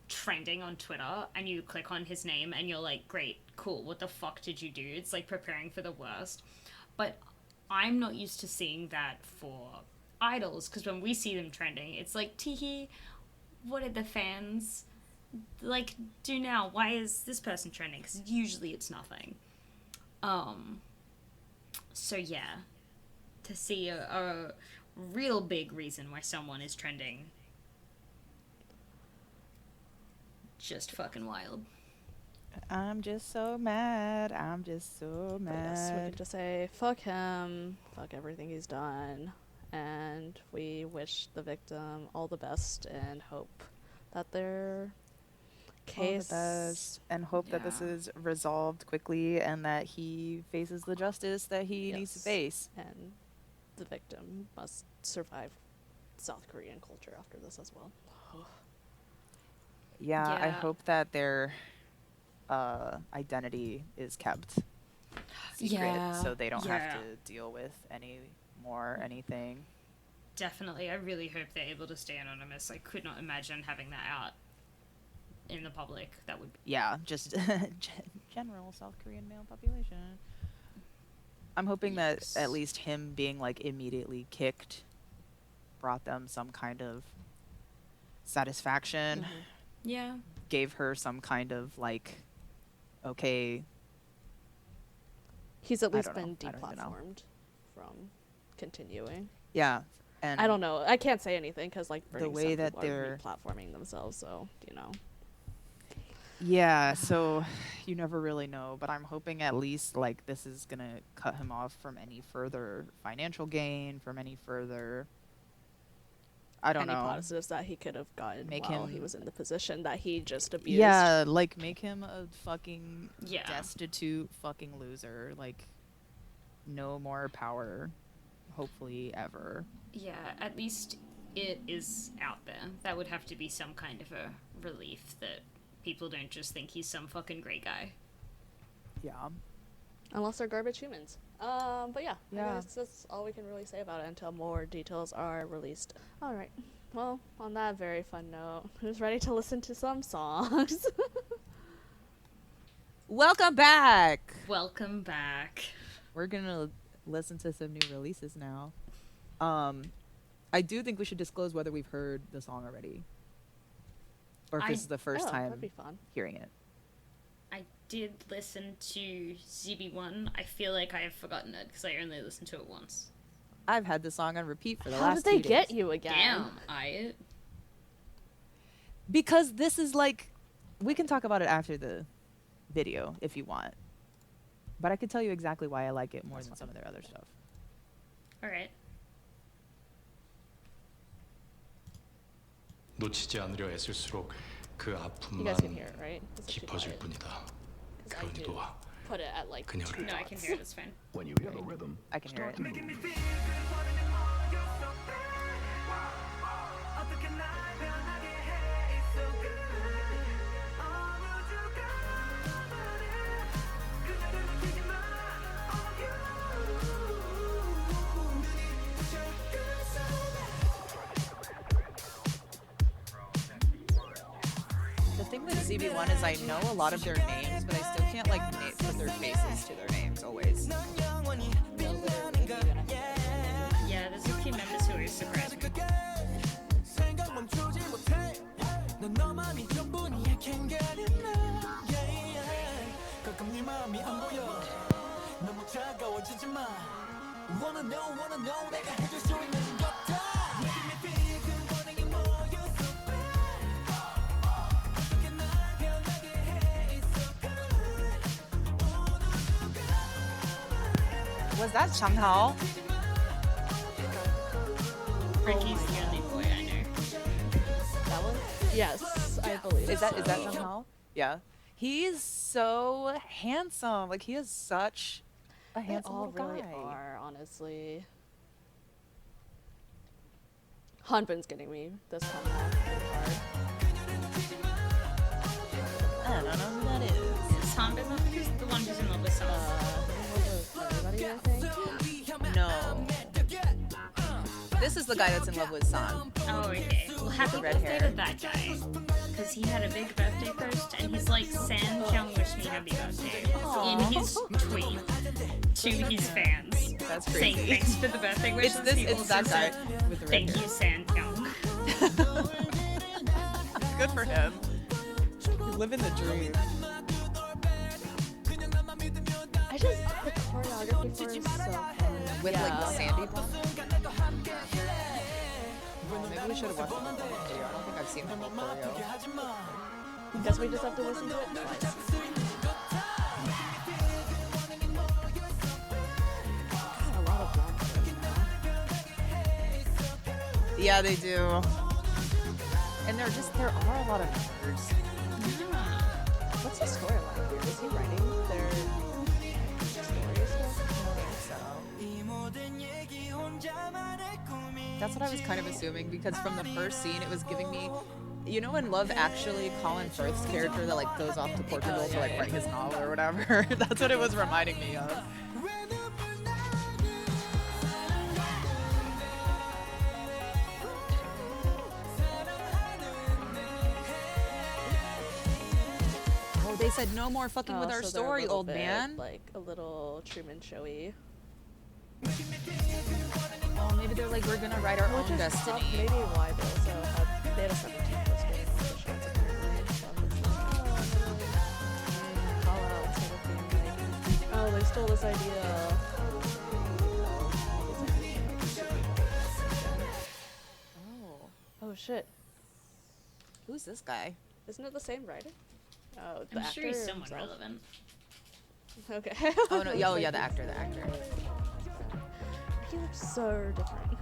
trending on Twitter and you click on his name and you're like, great, cool, what the fuck did you do? It's like preparing for the worst. But I'm not used to seeing that for idols, because when we see them trending, it's like, teehee, what did the fans like do now? Why is this person trending? Because usually it's nothing. So yeah, to see a real big reason why someone is trending, just fucking wild. I'm just so mad. I'm just so But yes, we mad. could just say, fuck him, fuck everything he's done, and we wish the victim all the best and hope that their case... All the best, and hope that this Yeah. is resolved quickly and that he faces the justice that he needs to Yes. face. And the victim must survive South Korean culture after this as well. Yeah, I Yeah. hope that their identity is kept secret Yeah, so they don't yeah. have to deal with any more anything. Definitely, I really hope they're able to stay anonymous. I could not imagine having that out in the public. That would Yeah, just general South Korean male population. I'm hoping that Yikes. at least him being like immediately kicked brought them some kind of satisfaction, yeah. gave her some kind of like, okay, He's at I least don't know. been I don't even know. deplatformed from continuing. yeah, and I don't know. I can't say anything because like the Burning way Sun that people are they're- replatforming themselves, so you know. yeah, so you never really know, but I'm hoping at least like this is gonna cut him off from any further financial gain, from any further, I don't Any know. positives that he could have gotten Make while he him- was in the position that he just abused. Yeah, like make him a fucking Yeah. destitute fucking loser. Like no more power, hopefully ever. Yeah, at least it is out there. That would have to be some kind of a relief that people don't just think he's some fucking great guy. Yeah. Unless they're garbage humans. But yeah, I Yeah. guess that's all we can really say about it until more details are released. All right. Well, on that very fun note, who's ready to listen to some songs? Welcome back. Welcome back. We're gonna listen to some new releases now. I do think we should disclose whether we've heard the song already, or if I- this is the first That'd time be fun. hearing it. I did listen to ZB1. I feel like I have forgotten it because I only listened to it once. I've had this song on repeat for the How last did they 2 get days. you again? Damn, I. Because this is like, we can talk about it after the video if you want, but I could tell you exactly why I like it more That's than fine. some of their other stuff. Alright. 놓치지 않으려 애쓸수록 그 You 아픔만 guys can hear it, right? Is it too 깊어질 quiet? 뿐이다. 'Cause I 그러니 do 도와. put it at like 그녀를 2 No, I can dots. hear it, it's fine. When you hear the rhythm, I can hear start it. to move. The thing with ZB1 is I know a lot of their names, but I still can't like put their faces to their names always. Yeah, there's a few members who are surprised me. Was that Changhao? Ricky's the only boy I know. That one? Yes, I believe. Is that so. Changhao? Yeah. He's so handsome. Like he is such a They handsome all little really guy. are, honestly. Hanbin's getting me this time out pretty hard. I don't know who that is. Is Hanbin who's the one who's in love with someone? Everybody, I think. No. This is the guy that's in love with San. Oh, okay. Well, happy red birthday hair. to that guy. Because he had a big birthday post, and he's like, San Jung wish me happy birthday. In his tweet to his fans. That's Saying crazy. thanks for the birthday wishes. He It's also that guy said, with the red thank hair. you, San Jung. Good for him. He's living the dream. I just the choreography for it is so fun. With like the Yeah. sandy blonde. Oh, maybe we should have watched the whole video. I don't think I've seen the whole choreo. Guess we just have to listen to it twice. A lot of blonde now. Yeah, they do. And there are a lot of numbers. What's the storyline here? Is he writing their story stuff? That's what I was kind of assuming because from the first scene, it was giving me, you know, in Love Actually, Colin Firth's character that like goes off to Portugal to like write his novel or whatever. That's what it was reminding me of. Oh, they said no more fucking with our so they're a story, little old bit, man. Like a little Truman Showy. Oh, maybe they're like, we're gonna write our own Which is destiny. maybe why they also had they had a 17 plus rating on the shots apparently. So I'm just like, call out instead of being like, oh, they stole this idea. Oh, Oh shit! who's this guy? Isn't it the same writer? Oh, the I'm sure he's actor someone himself? relevant. Okay. Oh no, oh yeah, the actor. He looks so different.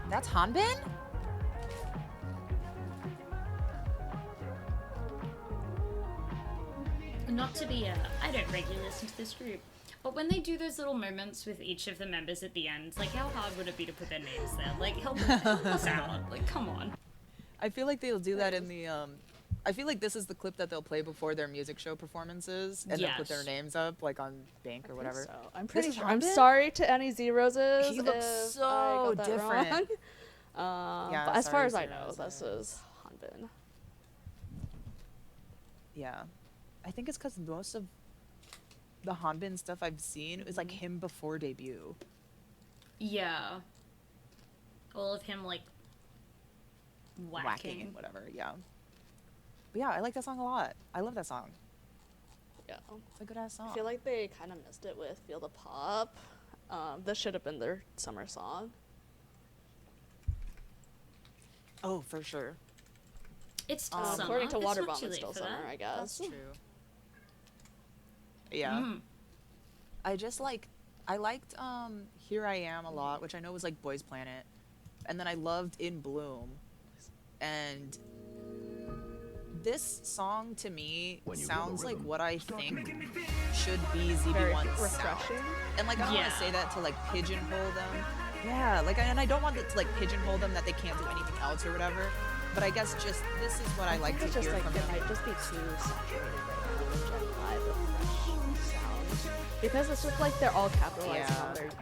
That's Hanbin? Not to be I don't regularly listen to this group, but when they do those little moments with each of the members at the end, like how hard would it be to put their names there? Like help us out. Like come on. I feel like they'll do that in the I feel like this is the clip that they'll play before their music show performances and then put their Yes. names up like on Bank or whatever. So I'm pretty is sure. I'm Hanbin? sorry to any Z Roses. He looks if so I got that different. Wrong. Yeah, but as far sorry, as I Z know, this Roses. is Hanbin. Yeah. I think it's because most of the Hanbin stuff I've seen is like him before debut. Yeah. All of him like whacking. And whatever, yeah. But yeah, I like that song a lot. I love that song. Yeah. It's a good ass song. I feel like they kind of missed it with Feel the Pop. This should have been their summer song. Oh, for sure. It's still summer. According to It's not Waterbomb, too it's late still for summer, that. I guess. That's true. Yeah. Mm. I just like I liked Here I Am a lot, which I know was like Boys Planet. And then I loved In Bloom. And this song to me sounds like what I think should be Very ZB1's sound. refreshing. And like I don't want Yeah. to say that to like pigeonhole them. Yeah, like and I don't want it to like pigeonhole them that they can't do anything else or whatever. But I guess just this is what I like to It's hear just like from it them. might just be too saturated right now with Gen 5 of fresh sounds. Because it's just like they're all capitalizing Yeah. on their youth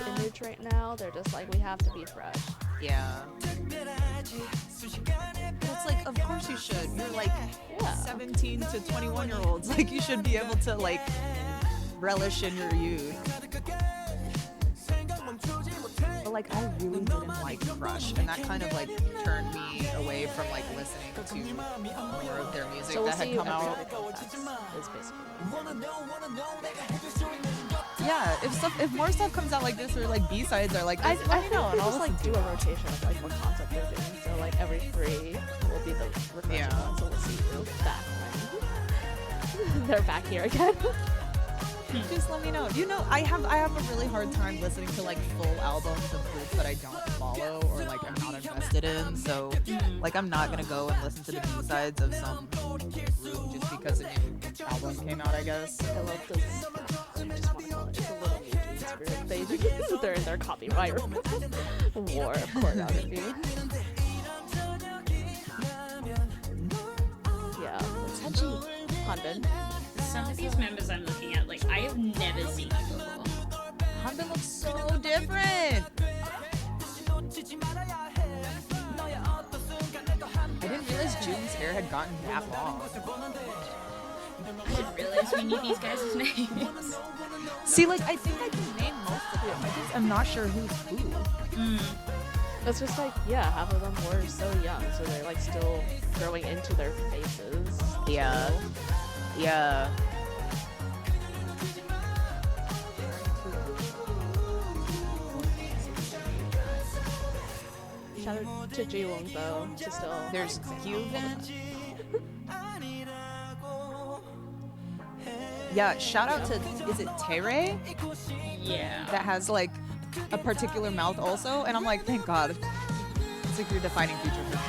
Yeah. image right now. They're just like, we have to be fresh. Yeah. It's like, of course you should. You're like Yeah. 17 to 21-year-olds. Like you should be able to like relish in your youth. but like I really didn't like Crush, and that kind of like turned me away from like listening to more of their music So we'll that see had you come out. is basically. Yeah, if more stuff comes out like this, or like B-sides are like I this, don't know, and I'll just like do a rotation of like what concept they're doing. So like every 3 will be the refreshing Yeah. one. So we'll see you back when they're back here again. just let me know. You know, I have a really hard time listening to like full albums of groups that I don't follow or like I'm not invested in. So like I'm not gonna go and listen to the B-sides of some group just because a new album came out, I guess. I love this. I just want to call it. It's a little new jeans group. They're in their copyright war of choreography. Yeah, touchy. Hanbin. Some of these members I'm looking at, like, I have never seen you before. Hanbin looks so different. I didn't realize June's hair had gotten that long. I didn't realize we knew these guys' names. See, like I think I can name most of them. I just am not sure who's who. It's just like, yeah, half of them were so young, so they're like still growing into their faces. Yeah. So, Yeah. shout out to Jiwon though, to still. There's Gyuvin. Yeah, shout out to, is it Tere? Yeah. That has like a particular mouth also, and I'm like, thank God. It's like your defining feature for me.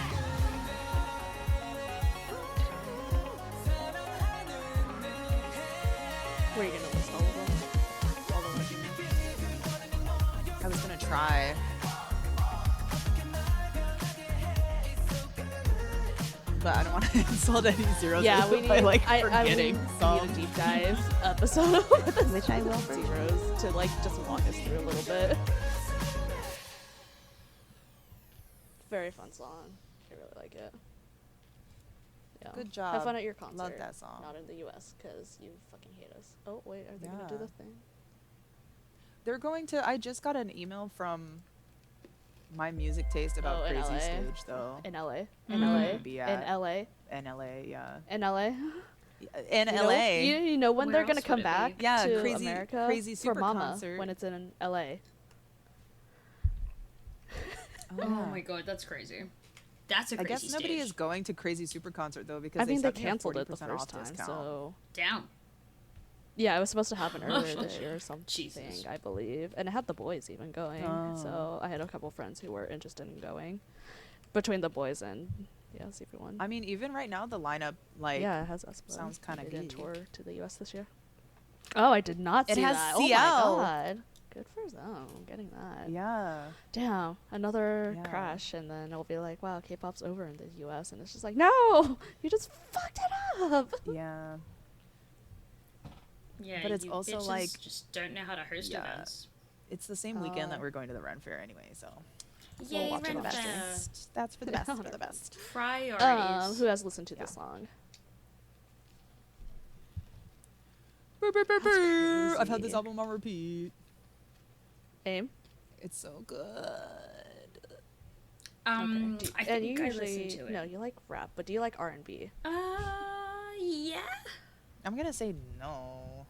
Were you gonna list all of them? All the ones you know? I was gonna try. But I don't want to insult any zeros Yeah, we need. by like I forgetting need some. a deep dive episode with the which I will for zeros to like just walk us through a little bit. Very fun song. I really like it. Yeah. Good job. Have fun at your concert. Love that song. Not in the U.S. because you fucking hate us. Oh wait, are they gonna do Yeah. the thing? They're going to. I just got an email from My Music Taste about Oh, in Crazy LA? Stage though. In L.A. In Mm. L.A. Be In at L.A. NLA, yeah. In L.A. In You know- LA. You know when Where they're gonna else come would it back be? Yeah, to crazy- America crazy for super Mama concert. when it's in L.A. Oh my god, that's crazy. That's a I crazy guess nobody stage. is going to Crazy Super Concert though because I mean, they said have canceled it the 40% first off time, discount. so Down. yeah, it was supposed to happen earlier this year or something, Jesus. I believe, and it had the boys even going. Oh. So I had a couple friends who were interested in going, between the boys and everyone. I mean, even right now the lineup like Yeah, it has us. sounds kinda They didn't good. tour to the U.S. this year. Oh, I did not It see has that. CL. Oh my god, good for them getting that. yeah. Damn, another Yeah. crash, and then it'll be like, wow, K-pop's over in the U.S. and it's just like, no, you just fucked it up. Yeah. Yeah, But it's you also, bitches like- just don't know how to host Yeah. events. It's the same weekend that Oh. we're going to the Ren Fair anyway, so Yay, watch it Ren after. Fair. that's for the best. For the best. Priorities. Who has listened to Yeah. this song? I've had this crazy. album on repeat. Aim. It's so good. Um, Okay. I And you think I usually listened to it. no, you like rap, but do you like R&B? Yeah. I'm gonna say no.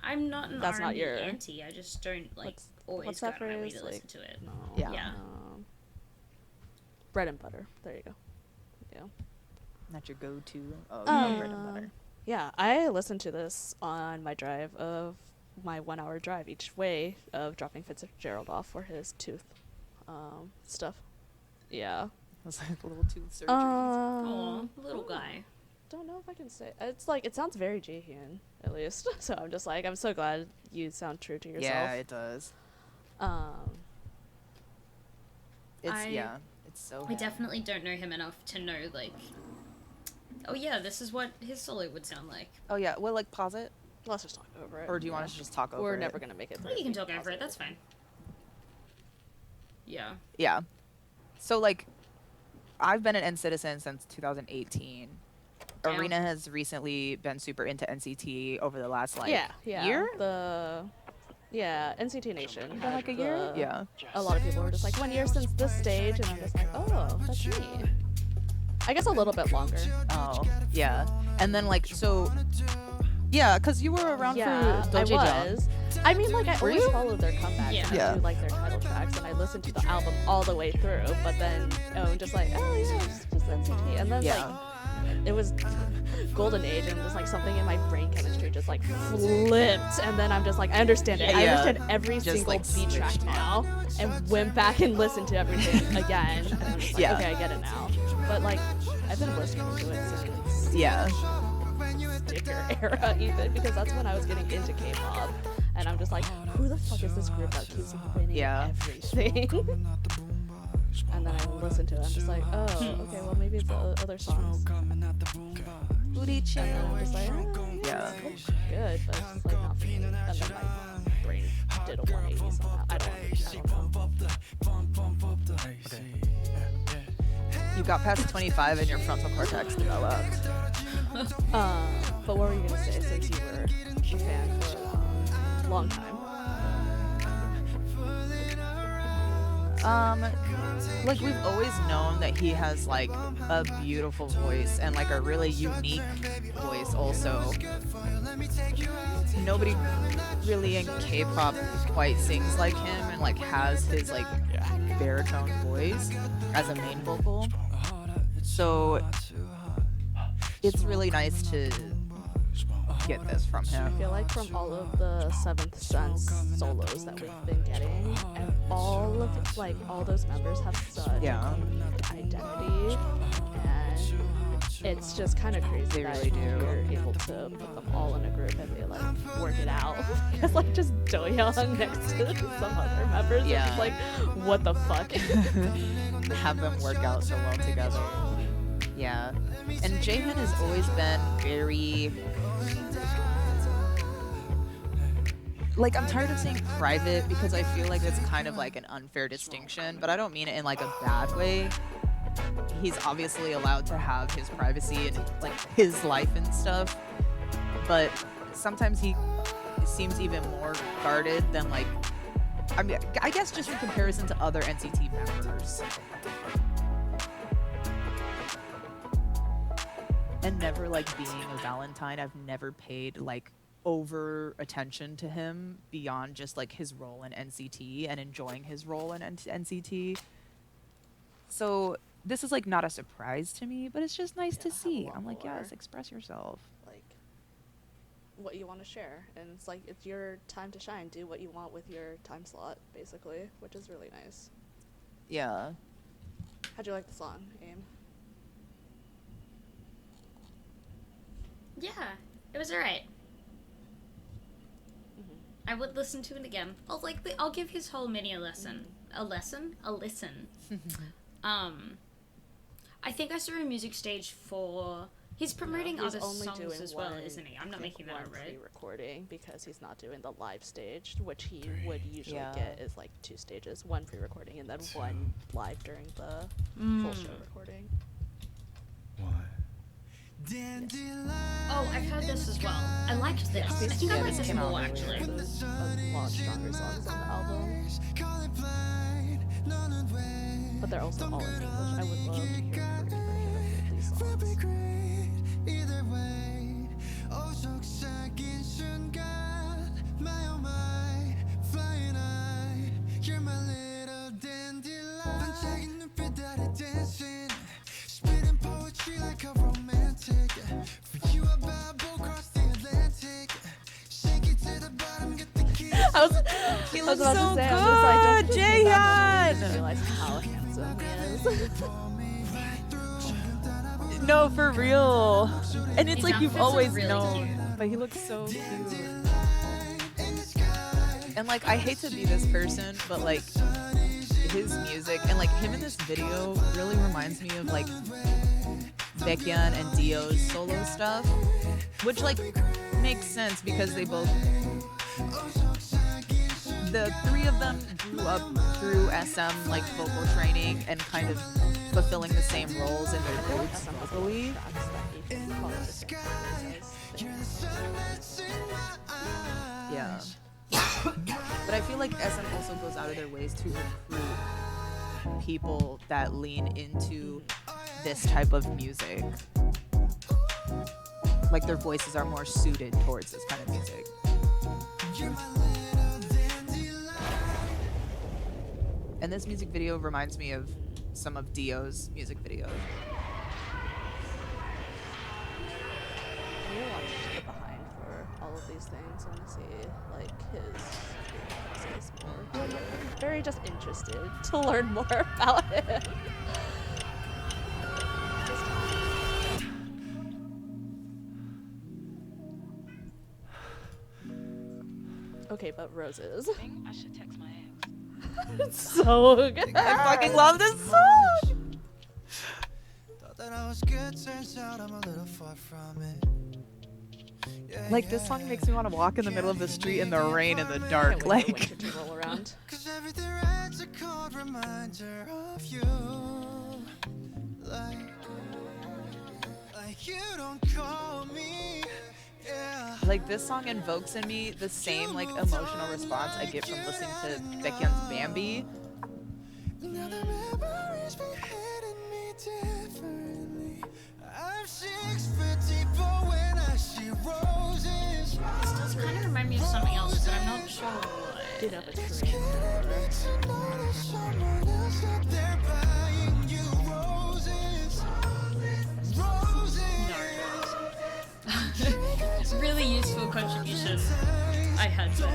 I'm not an That's not R&B your- anti. I just don't like What's- always what's go that out of my way phrase? to Like, listen to it. No. Yeah. Yeah. Bread and butter. There you go. Yeah. Not your go-to. Oh, no, bread and Um, butter. Yeah, I listened to this on my drive of my 1 hour drive each way of dropping Fitzgerald off for his tooth stuff. Yeah. It was like a little tooth surgery. Oh, little guy. Don't know if I can say it's like it sounds very Jaeyhyun at least. So I'm just like I'm so glad you sound true to yourself. yeah, it does. It's I- it's so. I definitely don't know him enough to know, like, oh yeah, this is what his solo would sound like. Oh yeah. Well, like pause it, Let's just talk over it. or do you want us to just talk over We're it? never gonna make it through. You if can we talk pause over it, that's fine. Yeah. Yeah. So like, I've been an N Citizen since 2018. Damn. Arena has recently been super into NCT over the last like yeah. year. Yeah, NCT Nation. Been had like a year? Yeah. A lot of people were just like 1 year since this stage, and I'm just like, oh, that's me. I guess a little bit longer. Oh, yeah. And then like so. Yeah, because you were around Yeah, for I jaeyhyun. was. I mean, like, I Were always you? followed their comebacks. Yeah. And I Yeah. knew, like, their title tracks, and I listened to the album all the way through. But then, just like, oh yeah, it's just NCT. And then Yeah. like, it was Golden Age, and just like something in my brain chemistry just like flipped. And then I'm just like, I understand it. I Yeah. understand every Just, single like, beat track switched now, and went back and listened to everything again. And I'm just like, Yeah. okay, I get it now. But like, I've been listening to it since Yeah. sticker era even, because that's when I was getting into K-pop, and I'm just like, who the fuck is this group that keeps winning Yeah. everything? And then I listen to it, I'm just like, oh, okay, well maybe it's the other songs. Booty And then I'm chin. just like, oh, Yeah. it's good, but it's just like not for me. And then my brain did a 180 somehow. I don't know. You got past 25 and your frontal cortex developed. But what were you gonna say, since you were a fan for a long time? Like we've always known that he has like a beautiful voice and like a really unique voice also. Nobody really in K-pop quite sings like him and like has his like baritone voice as a main vocal. So it's really nice to get this from I him. feel like from all of the Seventh Sense solos that we've been getting, and all of like all those members have such Yeah. a unique identity, and it's just kind of crazy They that really do. you're able to put them all in a group and be like work it out. It's like just Doyoung next to some other members. Yeah. Yeah. It's like, what the fuck? Have them work out so well together. Yeah. And Jaeyhyun has always been very like, I'm tired of saying private because I feel like it's kind of like an unfair distinction, but I don't mean it in like a bad way. He's obviously allowed to have his privacy and like his life and stuff, but sometimes he seems even more guarded than like, I mean, I guess just in comparison to other NCT members. And never like being a Valentine, I've never paid like over attention to him beyond just like his role in NCT and enjoying his role in NCT. So this is like not a surprise to me, but it's just nice to Yeah, have a see. lot I'm like, more. yes, express yourself. Like what you want to share, and it's like it's your time to shine. Do what you want with your time slot, basically, which is really nice. Yeah. How'd you like the song, Aim? Yeah, it was alright. Mm-hmm. I would listen to it again. I'll give his whole mini a lesson. A lesson? A listen. I think I saw a music stage for. He's promoting He's other only songs doing as well, one, isn't he? I'm not I think making that up, one right? pre-recording, because he's not doing the live stage, which he would usually Yeah. get is like 2 stages, one pre-recording and then one live during the full show recording. Oh, I've heard this as well. I liked this. I think I yeah, like this this came out more, earlier. actually. There's a lot stronger songs on the album, but they're also all in English. I would love to hear a Korean version of these songs. He I was looks about so to say, I'm just like, good, just looking at him and Jaeyhyun! realize how handsome he is. No, for real. And it's These like you've outfits are always really known, cute. but he looks so cute. And like, I hate to be this person, but like, his music and like him in this video really reminds me of like Baekhyun and Dio's solo stuff, which like makes sense because they both, the 3 of them grew up through SM like vocal training and kind of fulfilling the same roles in their groups vocally. Yeah. like SM also goes out of their ways to recruit people that lean into this type of music. Like their voices are more suited towards this kind of music. And this music video reminds me of some of Dio's music videos. I need to watch the behind for all of these things. I want to see like his process more. I'm very just interested to learn more about him. Okay, but roses. I should text my ex. It's so good. I fucking love this song! Thought that I was good, turns out I'm a little far from it. Like, this song makes me want to walk in the middle of the street in the rain in the dark. Can't wait for Like, winter to roll around. Cause everything writes a cold reminder of you. Like you don't call me. Yeah. like this song invokes in me the same like emotional response I get from listening to Baekhyun's Bambi. Now the memories be hitting me differently. I'm 6 foot deep, but when I see roses, This does kind of remind me of something else, but I'm not sure what. Did have a to tree. notice someone else out there buying you roses. Roses. Really useful contribution I had there.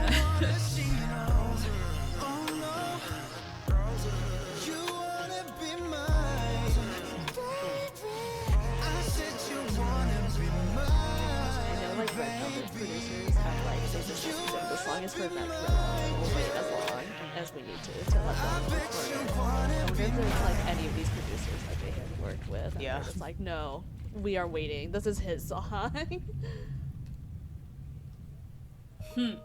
You wanna be mine, baby. I said you wanna be I know like red velvet producers have like they just listen to the song is for that we'll wait as long as we need to let them record it. I wonder if there's like any of these producers that they had worked with and Yeah. they're just like, no, we are waiting. This is his song. And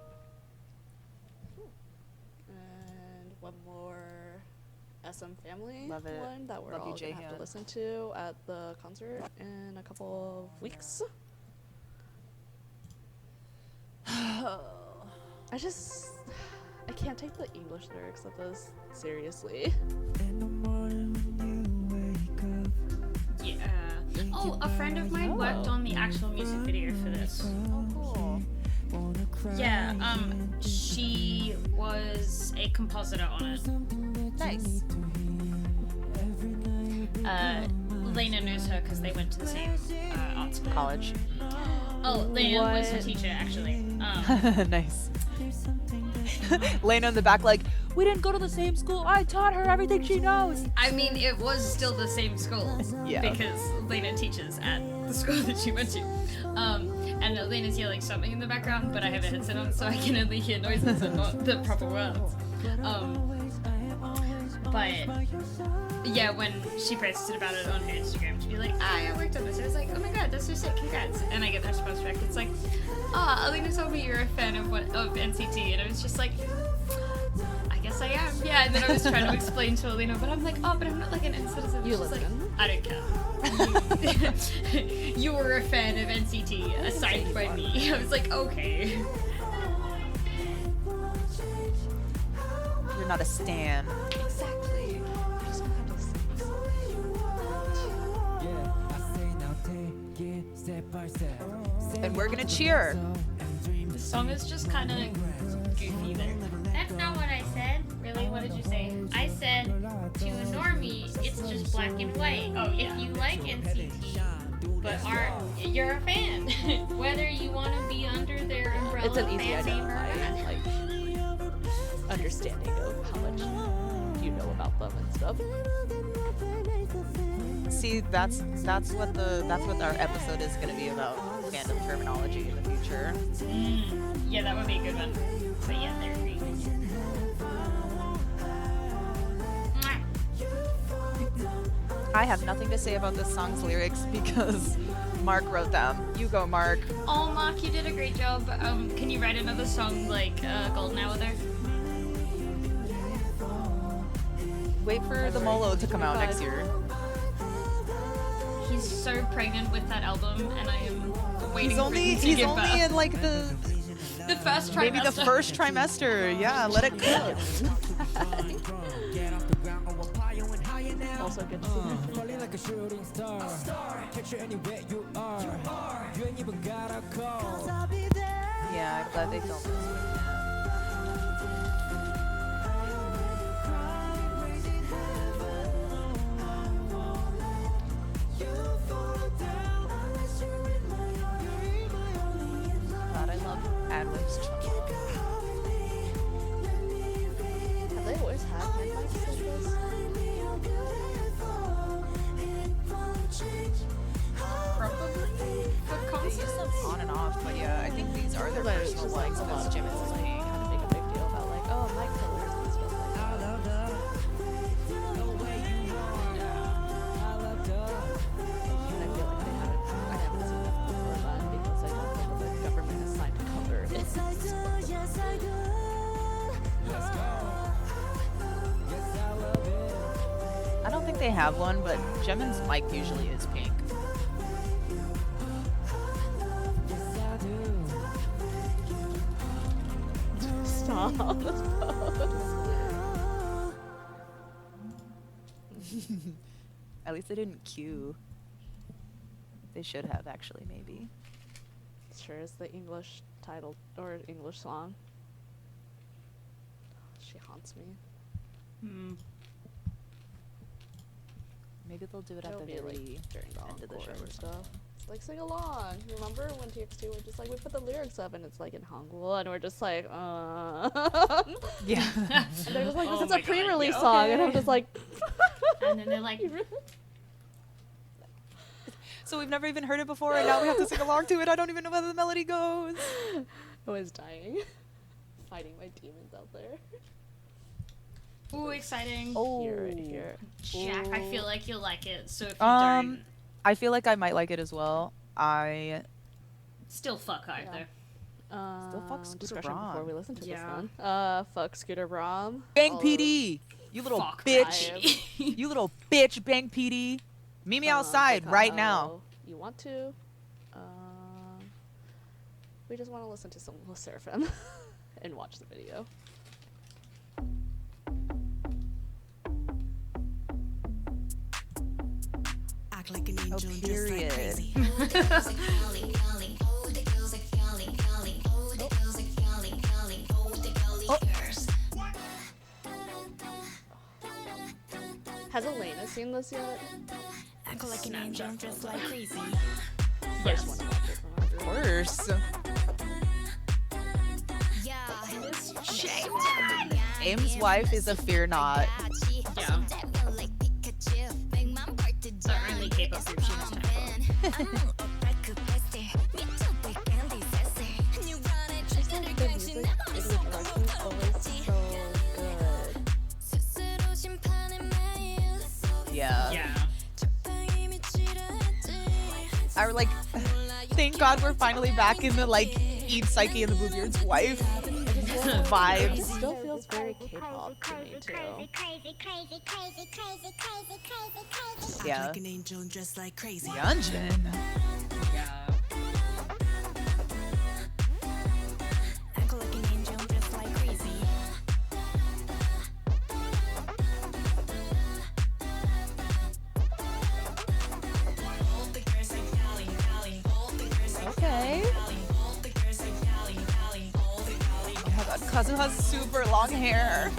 one more SM Family Love it. one that we're Love you, all gonna have to Jaeyhyun. listen to at the concert in a couple of weeks. I can't take the English lyrics of this seriously. in the morning when you wake up. Yeah. Oh, a friend of mine worked on the actual music video for this. Oh, cool. Yeah, she was a compositor on it. Nice. Lena knows her because they went to the same art school. College. Oh, Lena was her What? teacher, actually. Nice. Lena in the back like, we didn't go to the same school. I taught her everything she knows. I mean, it was still the same school. Yeah. Because Lena teaches at the school that she went to. And Lena's yelling something in the background, but I have a headset on, so I can only hear noises and not the proper words. But yeah, when she posted about it on her Instagram, she'd be like, I worked on this. I was like, oh my god, that's so sick, congrats. And I get the response back, it's like, Alina told me you're a fan of NCT, and I was just like, I guess I am. Yeah, and then I was trying to explain to Alina, but I'm like, oh, but I'm not like an citizen. You She's like, listen. I don't care. You were a fan of NCT, aside by me. I was like, okay. You're not a stan. Exactly. And we're gonna cheer. The song is just kind of goofy there. That's not what I said. Really, what did you say? I said, to a normie, it's just black and white. Oh, yeah. If you like NCT, but you're a fan, whether you want to be under their umbrella, It's an easy fan name or identify, not. like understanding of how much you know about them and stuff. See, that's what our episode is gonna be about, fandom terminology in the future. Yeah, that would be a good one. But yeah, they're great. I have nothing to say about this song's lyrics because Mark wrote them. You go, Mark. Oh, Mark, you did a great job. Can you write another song like Golden Hour there? Wait for the Molo to come out next year. He's so pregnant with that album, and I am waiting He's for only him to give in like the The first trimester. Maybe the first trimester. Yeah, let it cook. Also good to see them. Yeah, I'm glad they filmed this. God, I love Adwin's chunk. Have they always had hand mics like this? Probably. For They concerts. use them on and off, but yeah, I think these are their But it's personal just like ones a lot because of Jim people is like playing. kind of make a big deal about like, oh, mic fillers and stuff like that. And I feel like I haven't seen that before then because I don't think that the government has signed a cover. I don't think they have one, but Jimin's mic usually is pink. Stop. At least they didn't cue. They should have actually, maybe. Sure is the English title or English song. She haunts me. Hmm. Maybe they'll do it at It'll the be very like during the end of the encore show or and something. stuff. It's like sing along. Remember when TX2 were just like we put the lyrics up and it's like in Hangul and we're just like Yeah. and they're just like this Oh is my a God, pre-release yeah, song and I'm okay. just like And then they're like, So we've never even heard it before, and now we have to sing along to it. I don't even know where the melody goes. I was dying, fighting my demons out there. ooh, exciting. Oh. Here. Jack, I feel like you'll like it. So if you don't, I feel like I might like it as well. I still fuck either. Still fuck Scooter discretion before Braun. we listen to Yeah. this one. Fuck Scooter Braun. Bang All of- PD, you little Fuck bitch. You little bitch, Bang PD. Meet me outside like right how now. You want to? We just want to listen to some sserafim and watch the video. Act like an Oh, angel, just like period. crazy. Has Elena seen this yet? Act like an angel, just like crazy. First one to watch it from Of course. Aim's wife is a fear not. Yeah. The only K-pop group she must have. The music in the direction is always so good. Yeah. Yeah. I like. Thank God we're finally back in the like Eve Psyche and the Bluebeard's wife It vibes. still feels very K-pop to me too. Yeah. Act like an angel, just like crazy. Yunjin. Yeah. Act like an angel, just like crazy. Okay. Oh my God, Kazu has super long hair.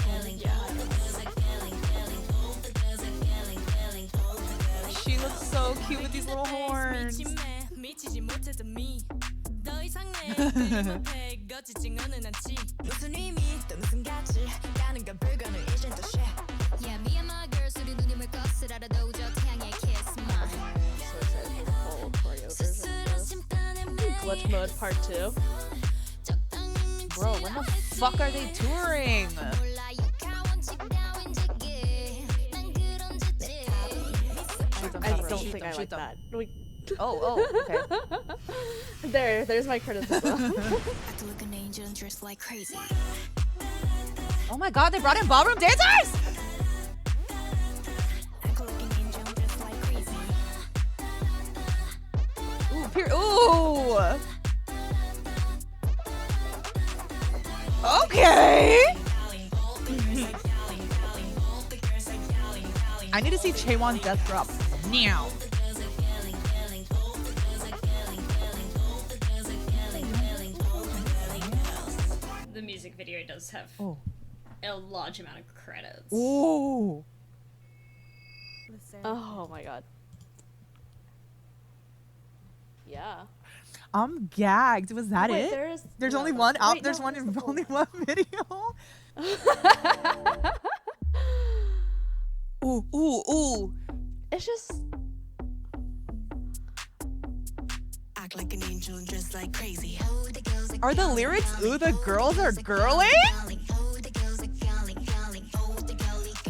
She looks so cute with these little horns. So excited for the full choreo version of this. Glitch mode part 2. Bro, when the fuck are they touring? I don't think I like that. Oh, okay. There's my criticism. Act like an angel, just like crazy. Oh my God, they brought in ballroom dancers! Act like an angel, just like crazy. Ooh, ooh! Okay. I need to see Chaewon's death drop now. The music video does have a large amount of credits. Ooh. Oh my god. Yeah. I'm gagged. Was that Wait, it? There's no, only that's- one out. wait, There's no, one there's the only full one video. Ooh, ooh, ooh. It's just Act like an angel, dress like crazy. Are the lyrics "Ooh, the girls are girly"?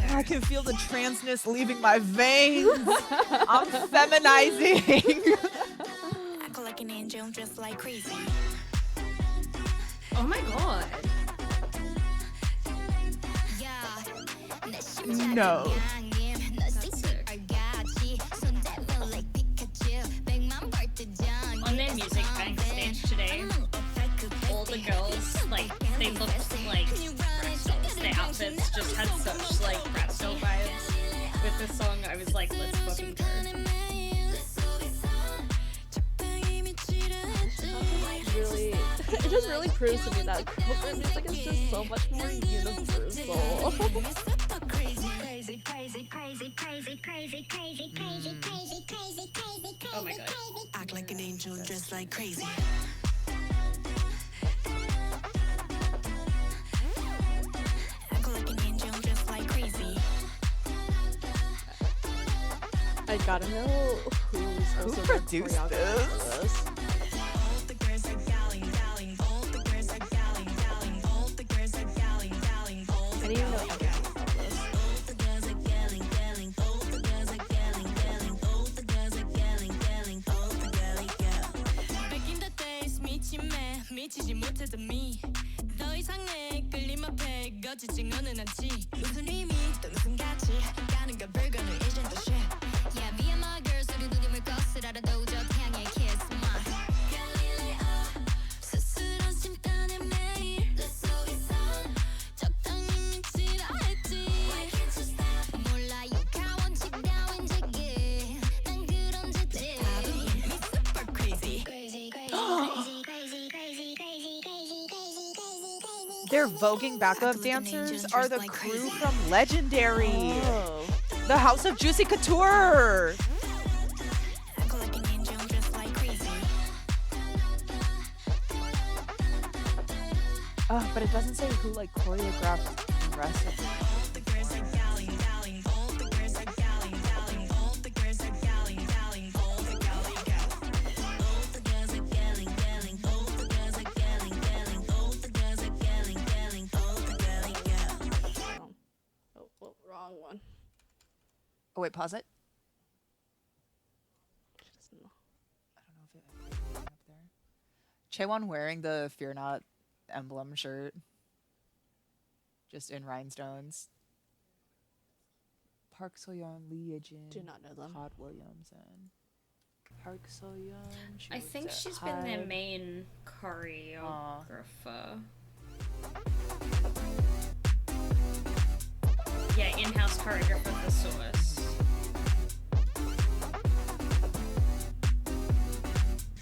I can feel the transness leaving my veins. I'm feminizing. Act like an angel, dress like crazy. Oh my god. No. On their music bank stage today, all the girls, like, they looked like rap stars. Their outfits just had such, like, rap star vibes. With this song, I was like, let's fucking go. really, it just really proves to me that girl music is just so much more universal. Oh my god. Act like an angel, dress like crazy. Act like an angel, dress like crazy. I gotta know who's also the produced choreographer this? for this. All the girls are galling, galling. All the girls are galling, galling. All the girls are galling, galling. All I didn't even know everything about this. the girls are galling, galling. All the girls are galling, galling. All the girls are galling, galling. All the girly girl. Back in the days, 미침에 미치지 못했던 me. 더 이상의 끌림 앞에 거치지 너는 않지. 무슨 의미 또 무슨 가치 가는 걸 불가능 이젠 또 shit. Yeah, me and my girls 우리 누님을 거스라도 저 태양의 kiss my 갈릴레오 스스로 심단의 매일 내 속에서 적당히 미치라 했지. Why can't you stop? 몰라요 가원치가 왠지게 난 그런 짓들 다도 이미 super crazy. Crazy, crazy, crazy, crazy, crazy, crazy, crazy, crazy, crazy. Their voguing backup dancers are the crew from Legendary, Oh. the House of Juicy Couture. Act like an angel, dress like crazy. But it doesn't say who like choreographed the rest of it. All the girls are galling, galling. All the girls are galling, galling. All the girls are galling, galling. All the galley gal. All the girls are galling, galling. All the girls are galling, galling. All the girls are galling, galling. All the galley gal. Oh, wrong one. Oh wait, pause it. She doesn't know. I don't know if it up there. Chaewon wearing the Fear Not emblem shirt, just in rhinestones. Park So-yeon, Lee Ye-jin, Do not know them. Todd Williamson. Park So-yeon. I think she's been their main choreographer. Yeah, in-house choreographer for Source.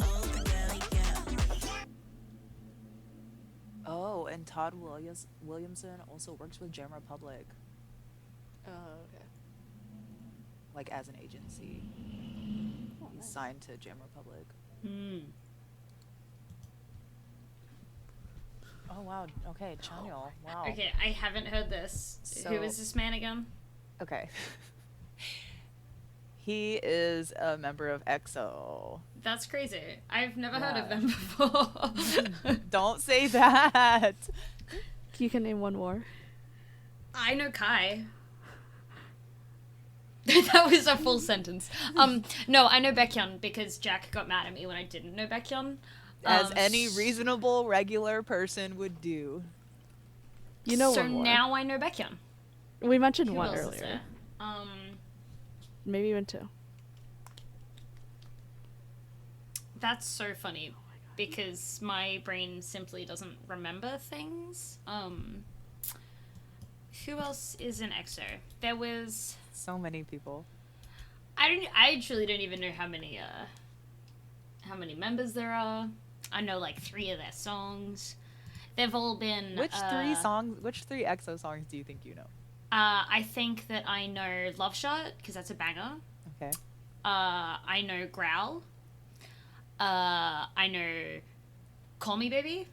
All the galley gal. Oh, and Todd Williamson also works with Gem Republic, Oh, okay. like as an agency. Oh, He's nice. signed to Gem Republic. Oh wow. Okay, Chanyeol. Wow. Okay, I haven't heard this. So- Who is this man again? Okay. He is a member of EXO. That's crazy. I've never heard of Yeah. them before. Don't say that. You can name one more. I know Kai. That was a full sentence. No, I know Baekhyun because Jack got mad at me when I didn't know Baekhyun. As any reasonable, regular person would do. You know so one more. now I know Baekhyun. We mentioned Who one else is earlier. there? Maybe even two. That's so funny because my brain simply doesn't remember things. Who else is in EXO? There was So many people. I truly don't even know how many members there are. I know like 3 of their songs. They've all been Which 3 EXO songs do you think you know? I think that I know Love Shot because that's a banger. Okay. I know Growl. I know Call Me Baby.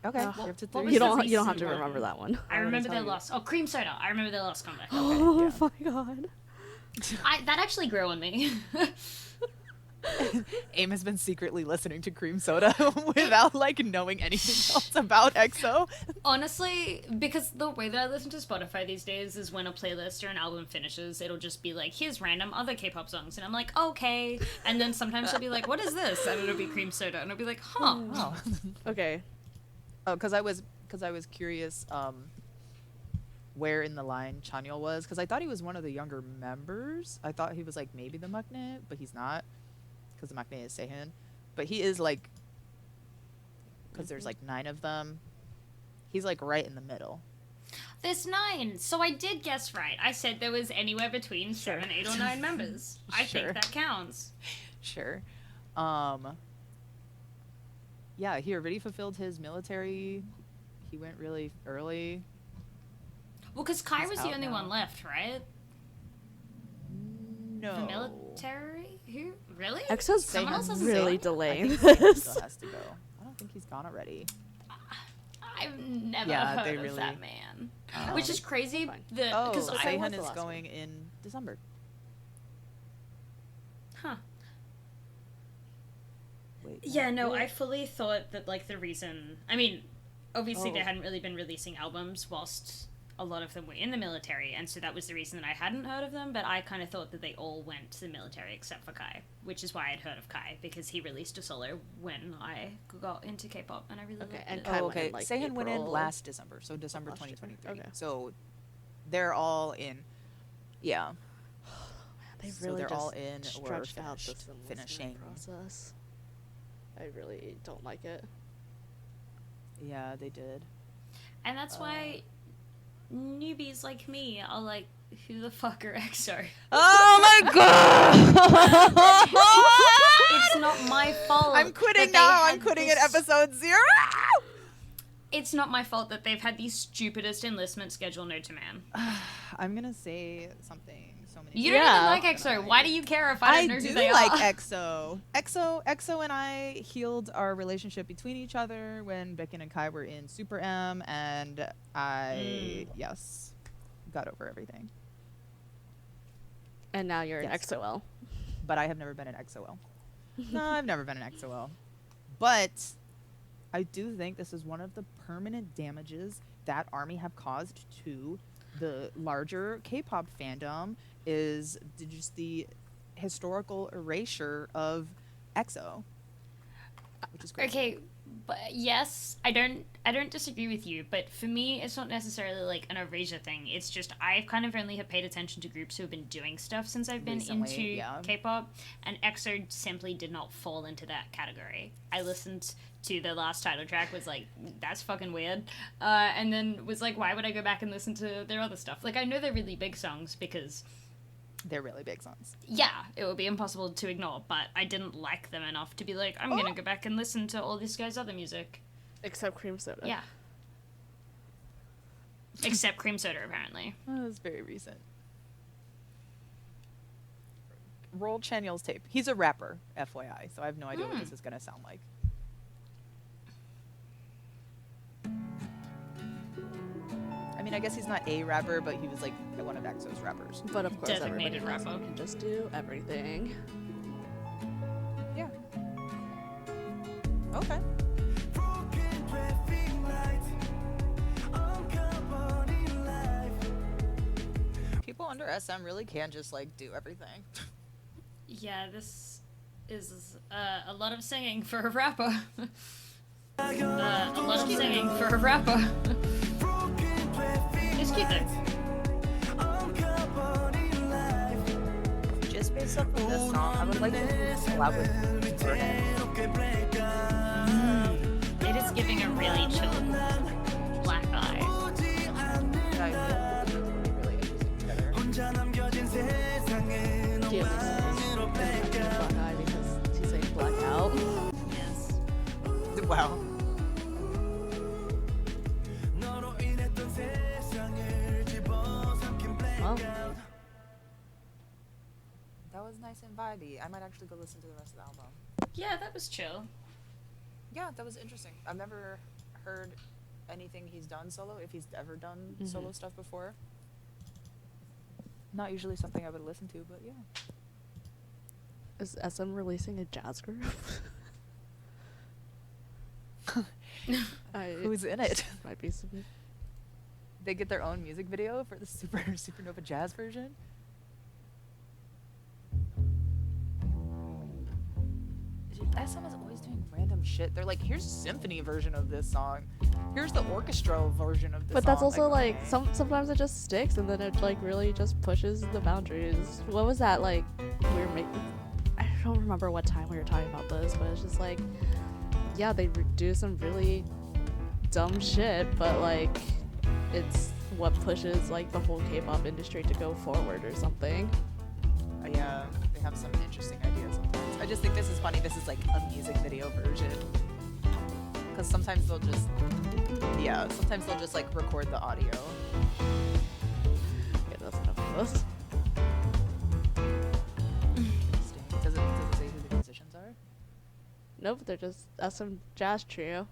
Okay. Uh, You're up to what 3. was You the don't have to recent remember one? that one. I gonna remember tell their you. last. Oh, Cream Soda. I remember their last comeback. Oh yeah. my god. That actually grew on me. Aim has been secretly listening to Cream Soda without like knowing anything else about EXO. Honestly, because the way that I listen to Spotify these days is when a playlist or an album finishes, it'll just be like, here's random other K-pop songs, and I'm like, okay. And then sometimes it'll be like, what is this? And it'll be Cream Soda, and I'll be like, huh. Oh. Okay. Oh, because I was curious where in the line Chanyeol was, because I thought he was one of the younger members. I thought he was like maybe the maknae, but he's not, because the maknae is Jaeyhyun. But he is like, because there's like 9 of them. He's like right in the middle. There's 9, so I did guess right. I said there was anywhere between 7, 8, or 9 members. I Sure. think that counts. Sure. Yeah, he already fulfilled his military. He went really early. Well, because Kai He's was the out only now. one left, right? No. The military? Who? Really? EXO's Someone else hasn't really gone? delaying I think Jaehyun this. still has to go. I don't think he's gone already. I've never Yeah, heard they of really- that man. Um, Which is crazy. fine. Oh, Because okay. I What's Jaehyun the is last going in December. Huh. Wait. Yeah, no, really? I fully thought that, like, the reason... I mean, obviously they Oh. hadn't really been releasing albums whilst a lot of them were in the military, and so that was the reason that I hadn't heard of them, but I kind of thought that they all went to the military except for Kai, which is why I'd heard of Kai, because he released a solo when I got into K-pop, and I really Okay, loved and it. Kai Oh, went okay. in, like, Jaehyun went in April. last December, so December Last year. 2023. Okay. So they're all in. Yeah. They So really they're just all in or stretched out this finished, enlistment finishing. process. I really don't like it. Yeah, they did. And that's why newbies like me are like, who the fuck are EXO? Oh my god! It's not my fault. I'm that quitting they now. I'm had quitting this- at episode 0. It's not my fault that they've had the stupidest enlistment schedule known to man. I'm gonna say something. So many. You don't Yeah. even like EXO. Why do you care if I don't know do who they like are? EXO. EXO and I healed our relationship between each other when Baekhyun and Kai were in Super M, and I got over everything. And now you're Yes. in XOL. But I have never been an XOL. No, I've never been an XOL. But I do think this is one of the permanent damages that ARMY have caused to the larger K-pop fandom is just the historical erasure of EXO, which is great. Okay, but yes, I don't disagree with you, but for me, it's not necessarily like an erasure thing. It's just I've kind of only have paid attention to groups who have been doing stuff since I've been Recently, into yeah. K-pop, and EXO simply did not fall into that category. I listened to the last title track, was like, that's fucking weird, and then was like, why would I go back and listen to their other stuff? Like, I know they're really big songs because, They're really big songs. yeah, it would be impossible to ignore, but I didn't like them enough to be like, I'm gonna go back and listen to all this guy's other music. Except Cream Soda. Yeah. Except Cream Soda, apparently. Oh, it's very recent. Roll Chanyeol's tape. He's a rapper, FYI, so I have no idea what this is gonna sound like. I mean, I guess he's not a rapper, but he was like one of EXO's rappers. But of course, Designated everybody knows rapper. he can just do everything. Yeah. Okay. People under SM really can just like do everything. Yeah, this is a lot of singing for a rapper. A lot of singing for a rapper. It's cute though. Just based off of this song, I would like to collab with Superhead. is giving a really chill black eye. Yeah, I feel like it's really interesting together. She at least is black eye because she's saying blackout. Yes. Wow. Well, That was nice and vibey. I might actually go listen to the rest of the album. Yeah, that was chill. Yeah, that was interesting. I've never heard anything he's done solo, if he's ever done solo stuff before. Not usually something I would listen to, but yeah. is SM releasing a jazz group? Who's in it? Might be some. They get their own music video for the Supernova Jazz version? SM is always doing random shit. They're like, here's a symphony version of this song. Here's the orchestral version of this But that's song. also like sometimes it just sticks and then it like really just pushes the boundaries. What was that like? We were making. I don't remember what time we were talking about this, but it's just like, yeah, they do some really dumb shit, but like, it's what pushes like the whole K-pop industry to go forward or something. Yeah, they have some interesting ideas sometimes. I just think this is funny. This is like a music video version. Because sometimes they'll just, like record the audio. Okay, that's enough of this. Does it say who the musicians are? Nope, they're just SM jazz trio.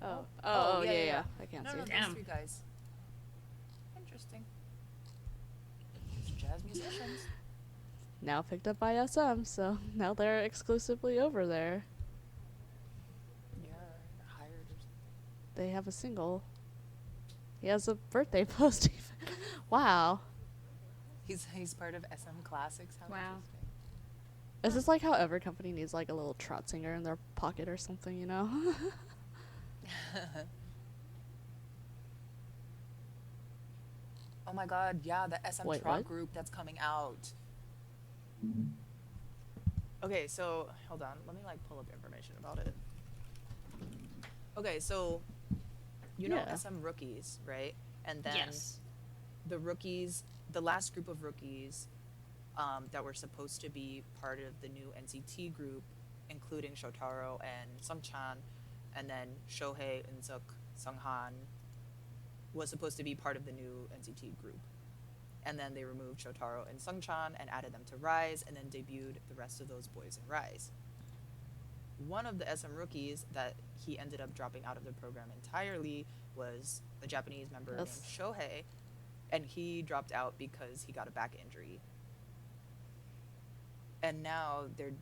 Oh, yeah. I can't see. No, it. Damn. those three guys. Interesting. Just jazz musicians. Now picked up by SM, so now they're exclusively over there. Yeah, hired or something. They have a single. He has a birthday post even. Wow. He's part of SM Classics. How Wow. interesting. Is this like how every company needs like a little trot singer in their pocket or something, you know? Oh my god, yeah, the SM Wait, Trot what? group that's coming out. Okay, so hold on, let me like pull up information about it. Okay, so you know Yeah. SM Rookies, right? And then Yes. the rookies, the last group of rookies that were supposed to be part of the new NCT group, including Shotaro and Sungchan, and then Shohei, Eunseok, Sunghan, was supposed to be part of the new NCT group. And then they removed Shotaro and Sungchan and added them to Rise, and then debuted the rest of those boys in Rise. One of the SM rookies that he ended up dropping out of the program entirely was a Japanese member named Shohei, and he dropped out because he got a back injury. And now they're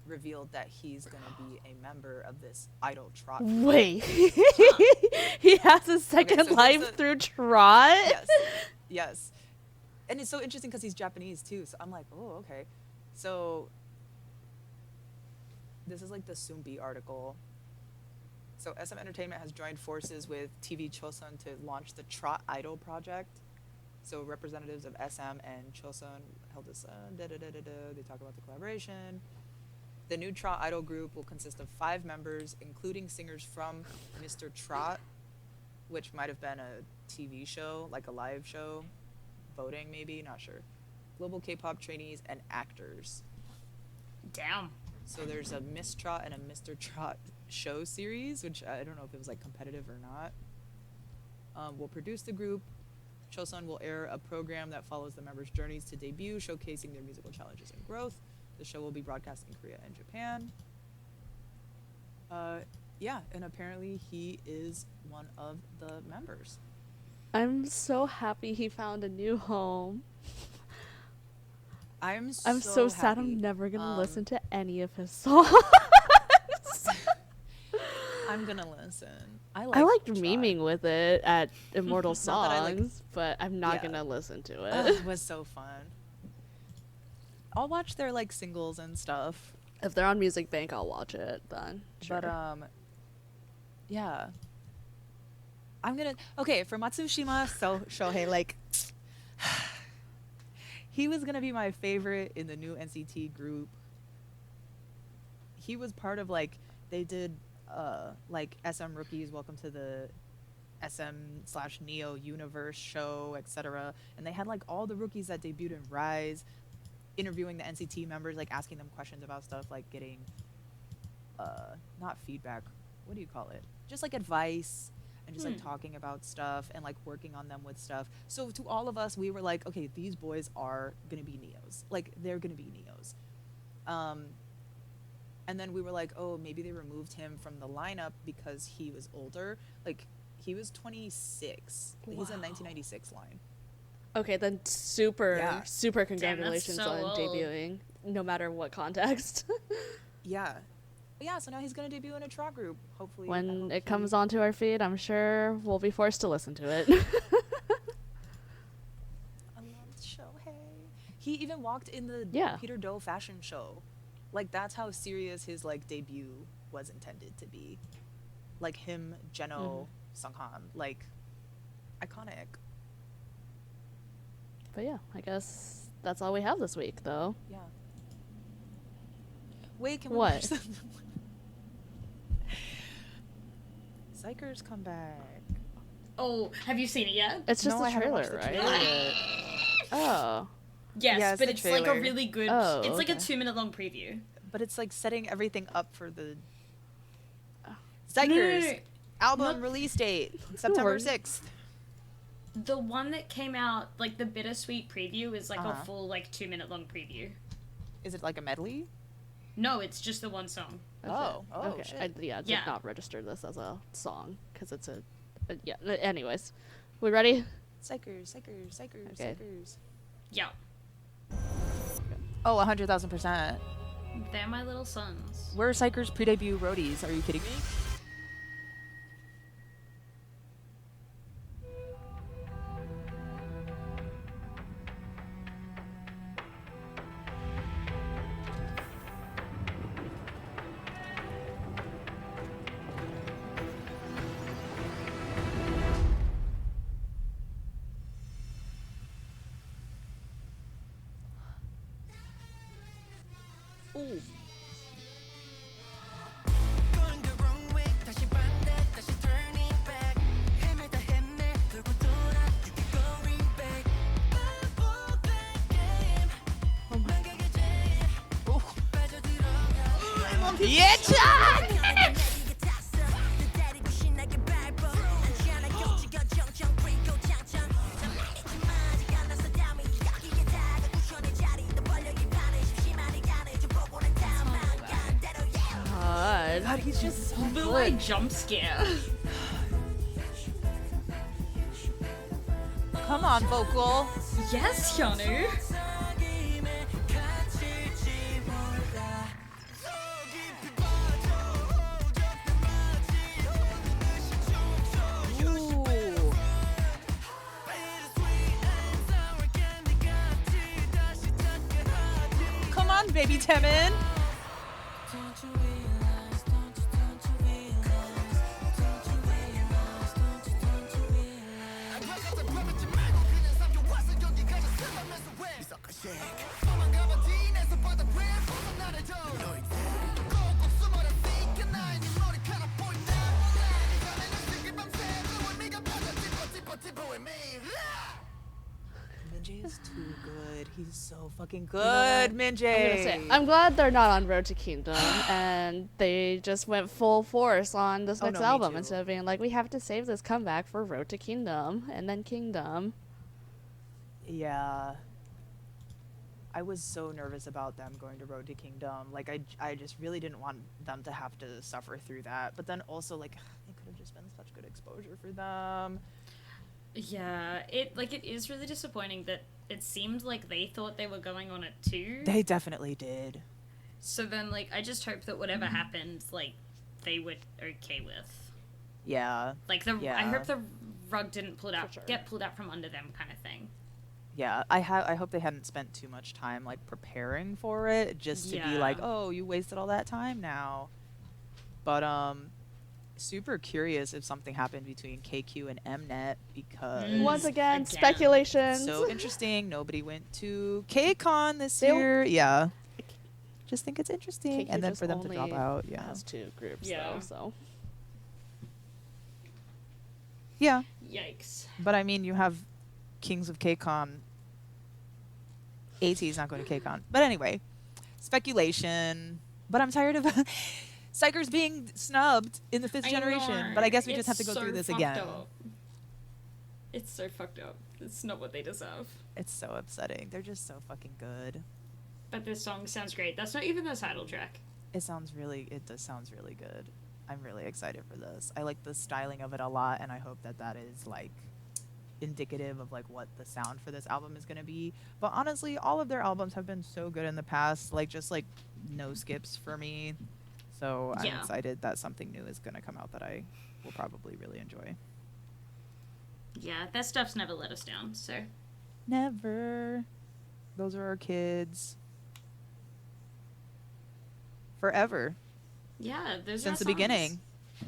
revealed that he's going to be a member of this idol trot group. Wait. He has a second so there's life through trot? Yes. And it's so interesting because he's Japanese too. So I'm like, oh, okay. So this is like the Soombi article. So SM Entertainment has joined forces with TV Chosun to launch the Trot Idol project. So representatives of SM and Chosun held this, they talk about the collaboration. The new Trot Idol group will consist of 5 members, including singers from Mr. Trot, which might have been a TV show, like a live show, voting maybe, not sure. Global K-pop trainees and actors. Damn. So there's a Miss Trot and a Mr. Trot show series, which I don't know if it was like competitive or not. Will produce the group. Chosun will air a program that follows the members' journeys to debut, showcasing their musical challenges and growth. The show will be broadcast in Korea and Japan. Yeah, and apparently he is one of the members. I'm so happy he found a new home. I'm so sad happy. I'm never gonna listen to any of his songs. I'm gonna listen. I liked Trot. memeing with it at Immortal Not that I, Songs, but I'm not Yeah. gonna listen to Ugh, it. it was so fun. I'll watch their like singles and stuff. If they're on Music Bank, I'll watch it then. Sure. But yeah. I'm gonna for Matsushima Shohei, like he was gonna be my favorite in the new NCT group. He was part of like they did like SM rookies, welcome to the SM/Neo universe show, etc. And they had like all the rookies that debuted in Rise, interviewing the NCT members, like asking them questions about stuff, like getting not feedback, what do you call it? Just like advice and just like talking about stuff and like working on them with stuff. So to all of us, we were like, okay, these boys are gonna be Neos. Like they're gonna be Neos. And then we were like, oh, maybe they removed him from the lineup because he was older. Like he was 26. He's a 1996 line. Okay, then super Damn, congratulations that's so on old. debuting, no matter what context. Yeah. Yeah, so now he's going to debut in a track group, hopefully. When it comes onto our feed, I'm sure we'll be forced to listen to it. I love the show, hey. He even walked in the Peter Do fashion show. Like, that's how serious his, like, debut was intended to be. Like, him, Jeno, Sunghan. Like, iconic. But yeah, I guess that's all we have this week, though. Yeah. Wait, can What? we watch something? Psychers come back. Oh, have you seen it yet? It's just No, a I haven't watched trailer, the right? trailer yet. Oh. Yes, Yeah, it's but the it's like a trailer. really good. Oh, it's like a okay. 2-minute long preview. But it's like setting everything up for the No, Psychers album Not- release date, September worries. 6th. The one that came out, like the bittersweet preview, is like a Uh-huh. full like 2-minute long preview. Is it like a medley? No, it's just the one song. Oh, okay. shit. I did Yeah. not register this as a song because it's a yeah. Anyways, we ready? Psychers. Okay. Yeah, Oh, 100,000%. they're my little sons. We're Psychers pre-debut roadies. Are you kidding me? Ooh. Yeah, Chuck! God. God, he's just so Blue eye jump scare. Come on, vocal. Yes, Hyunu. Ooh. Come on, baby Temin. Minjae is too good. He's so fucking good, I'm gonna Minjae. say, I'm glad they're not on Road to Kingdom and they just went full force on this Oh, next no, me album too. instead of being like, we have to save this comeback for Road to Kingdom and then Kingdom. Yeah. I was so nervous about them going to Road to Kingdom. Like, I just really didn't want them to have to suffer through that. But then also, like, it could have just been such good exposure for them. Yeah, it is really disappointing that it seemed like they thought they were going on it too. They definitely did. So then, like, I just hope that whatever happened, like, they were okay with. Yeah. Like, I Yeah. hope the rug didn't sure. get pulled out from under them, kind of thing. Yeah, I hope they hadn't spent too much time like preparing for it just to be Yeah. like, "Oh, you wasted all that time now." But super curious if something happened between KQ and Mnet because Once again, Again. speculations. so interesting. Nobody went to KCON this They'll- year. Yeah. just think it's interesting. KQ And then just for them to drop only out, yeah. has 2 groups Yeah. though, so Yeah, Yikes. but I mean, you have Kings of KCON. AT is not going to KCON. But anyway, speculation. But I'm tired of Psychers being snubbed in the 5th generation. But I guess we just have to go through this again. It's so fucked up. It's not what they deserve. It's so upsetting. They're just so fucking good. But this song sounds great. That's not even the title track. It sounds really good. I'm really excited for this. I like the styling of it a lot, and I hope that that is like indicative of like what the sound for this album is going to be. But honestly, all of their albums have been so good in the past, like just like no skips for me. So I'm Yeah. excited that something new is going to come out that I will probably really enjoy. Yeah, that stuff's never let us down, so. Never. Those are our kids. Forever. Yeah, those Since are the beginning. Since the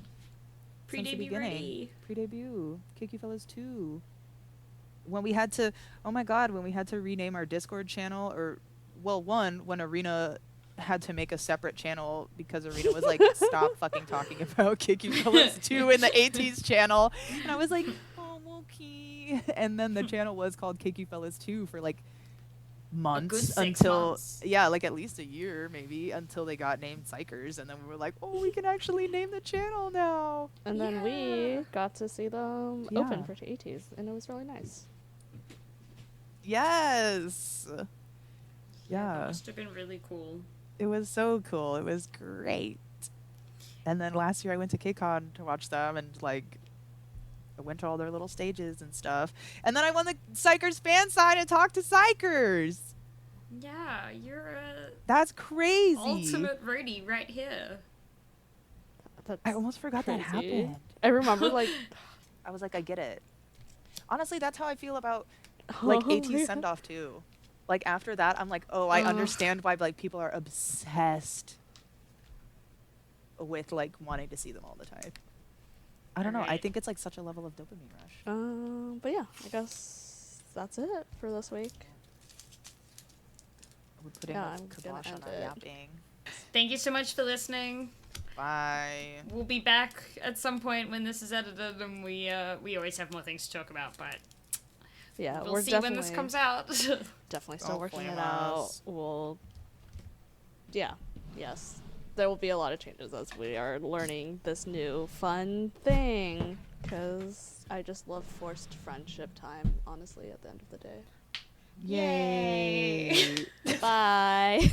Pre-debut beginning. ready. Pre-debut. Kick You Fellas 2. When we had to, oh my god, when we had to rename our Discord channel, or, well, when Arena had to make a separate channel because Arena was like, stop fucking talking about Kick You Fellas 2 in the 80s channel. And I was like, oh, okay. And then the channel was called Kick You Fellas 2 for like months, good 6 until months. yeah, like at least a year maybe, until they got named Psychers, and then we were like, oh, we can actually name the channel now. and then we got to see them Yeah. open for ATs, and it was really nice. Yes. That Yeah, must have been really cool. it was so cool. It was great. And then last year I went to KCON to watch them, and like I went to all their little stages and stuff. And then I won the Psychers fan sign and talked to Psychers. Yeah, you're a That's crazy. ultimate roadie right here. That's I almost forgot that crazy. happened. I remember like I was like, I get it. Honestly, that's how I feel about like AT's yeah. send off too. Like after that, I'm like, oh, I Ugh. understand why like people are obsessed with like wanting to see them all the time. I don't know. I Alright. think it's like such a level of dopamine rush. But yeah, I guess that's it for this week. We're putting Yeah, a I'm gonna kibosh on end our it. yapping. Thank you so much for listening. Bye. We'll be back at some point when this is edited, and we always have more things to talk about, but Yeah, we'll we're see definitely when this comes out. definitely still Don't working flame it out. us. We'll yes. There will be a lot of changes as we are learning this new fun thing, because I just love forced friendship time, honestly, at the end of the day. Yay. Bye.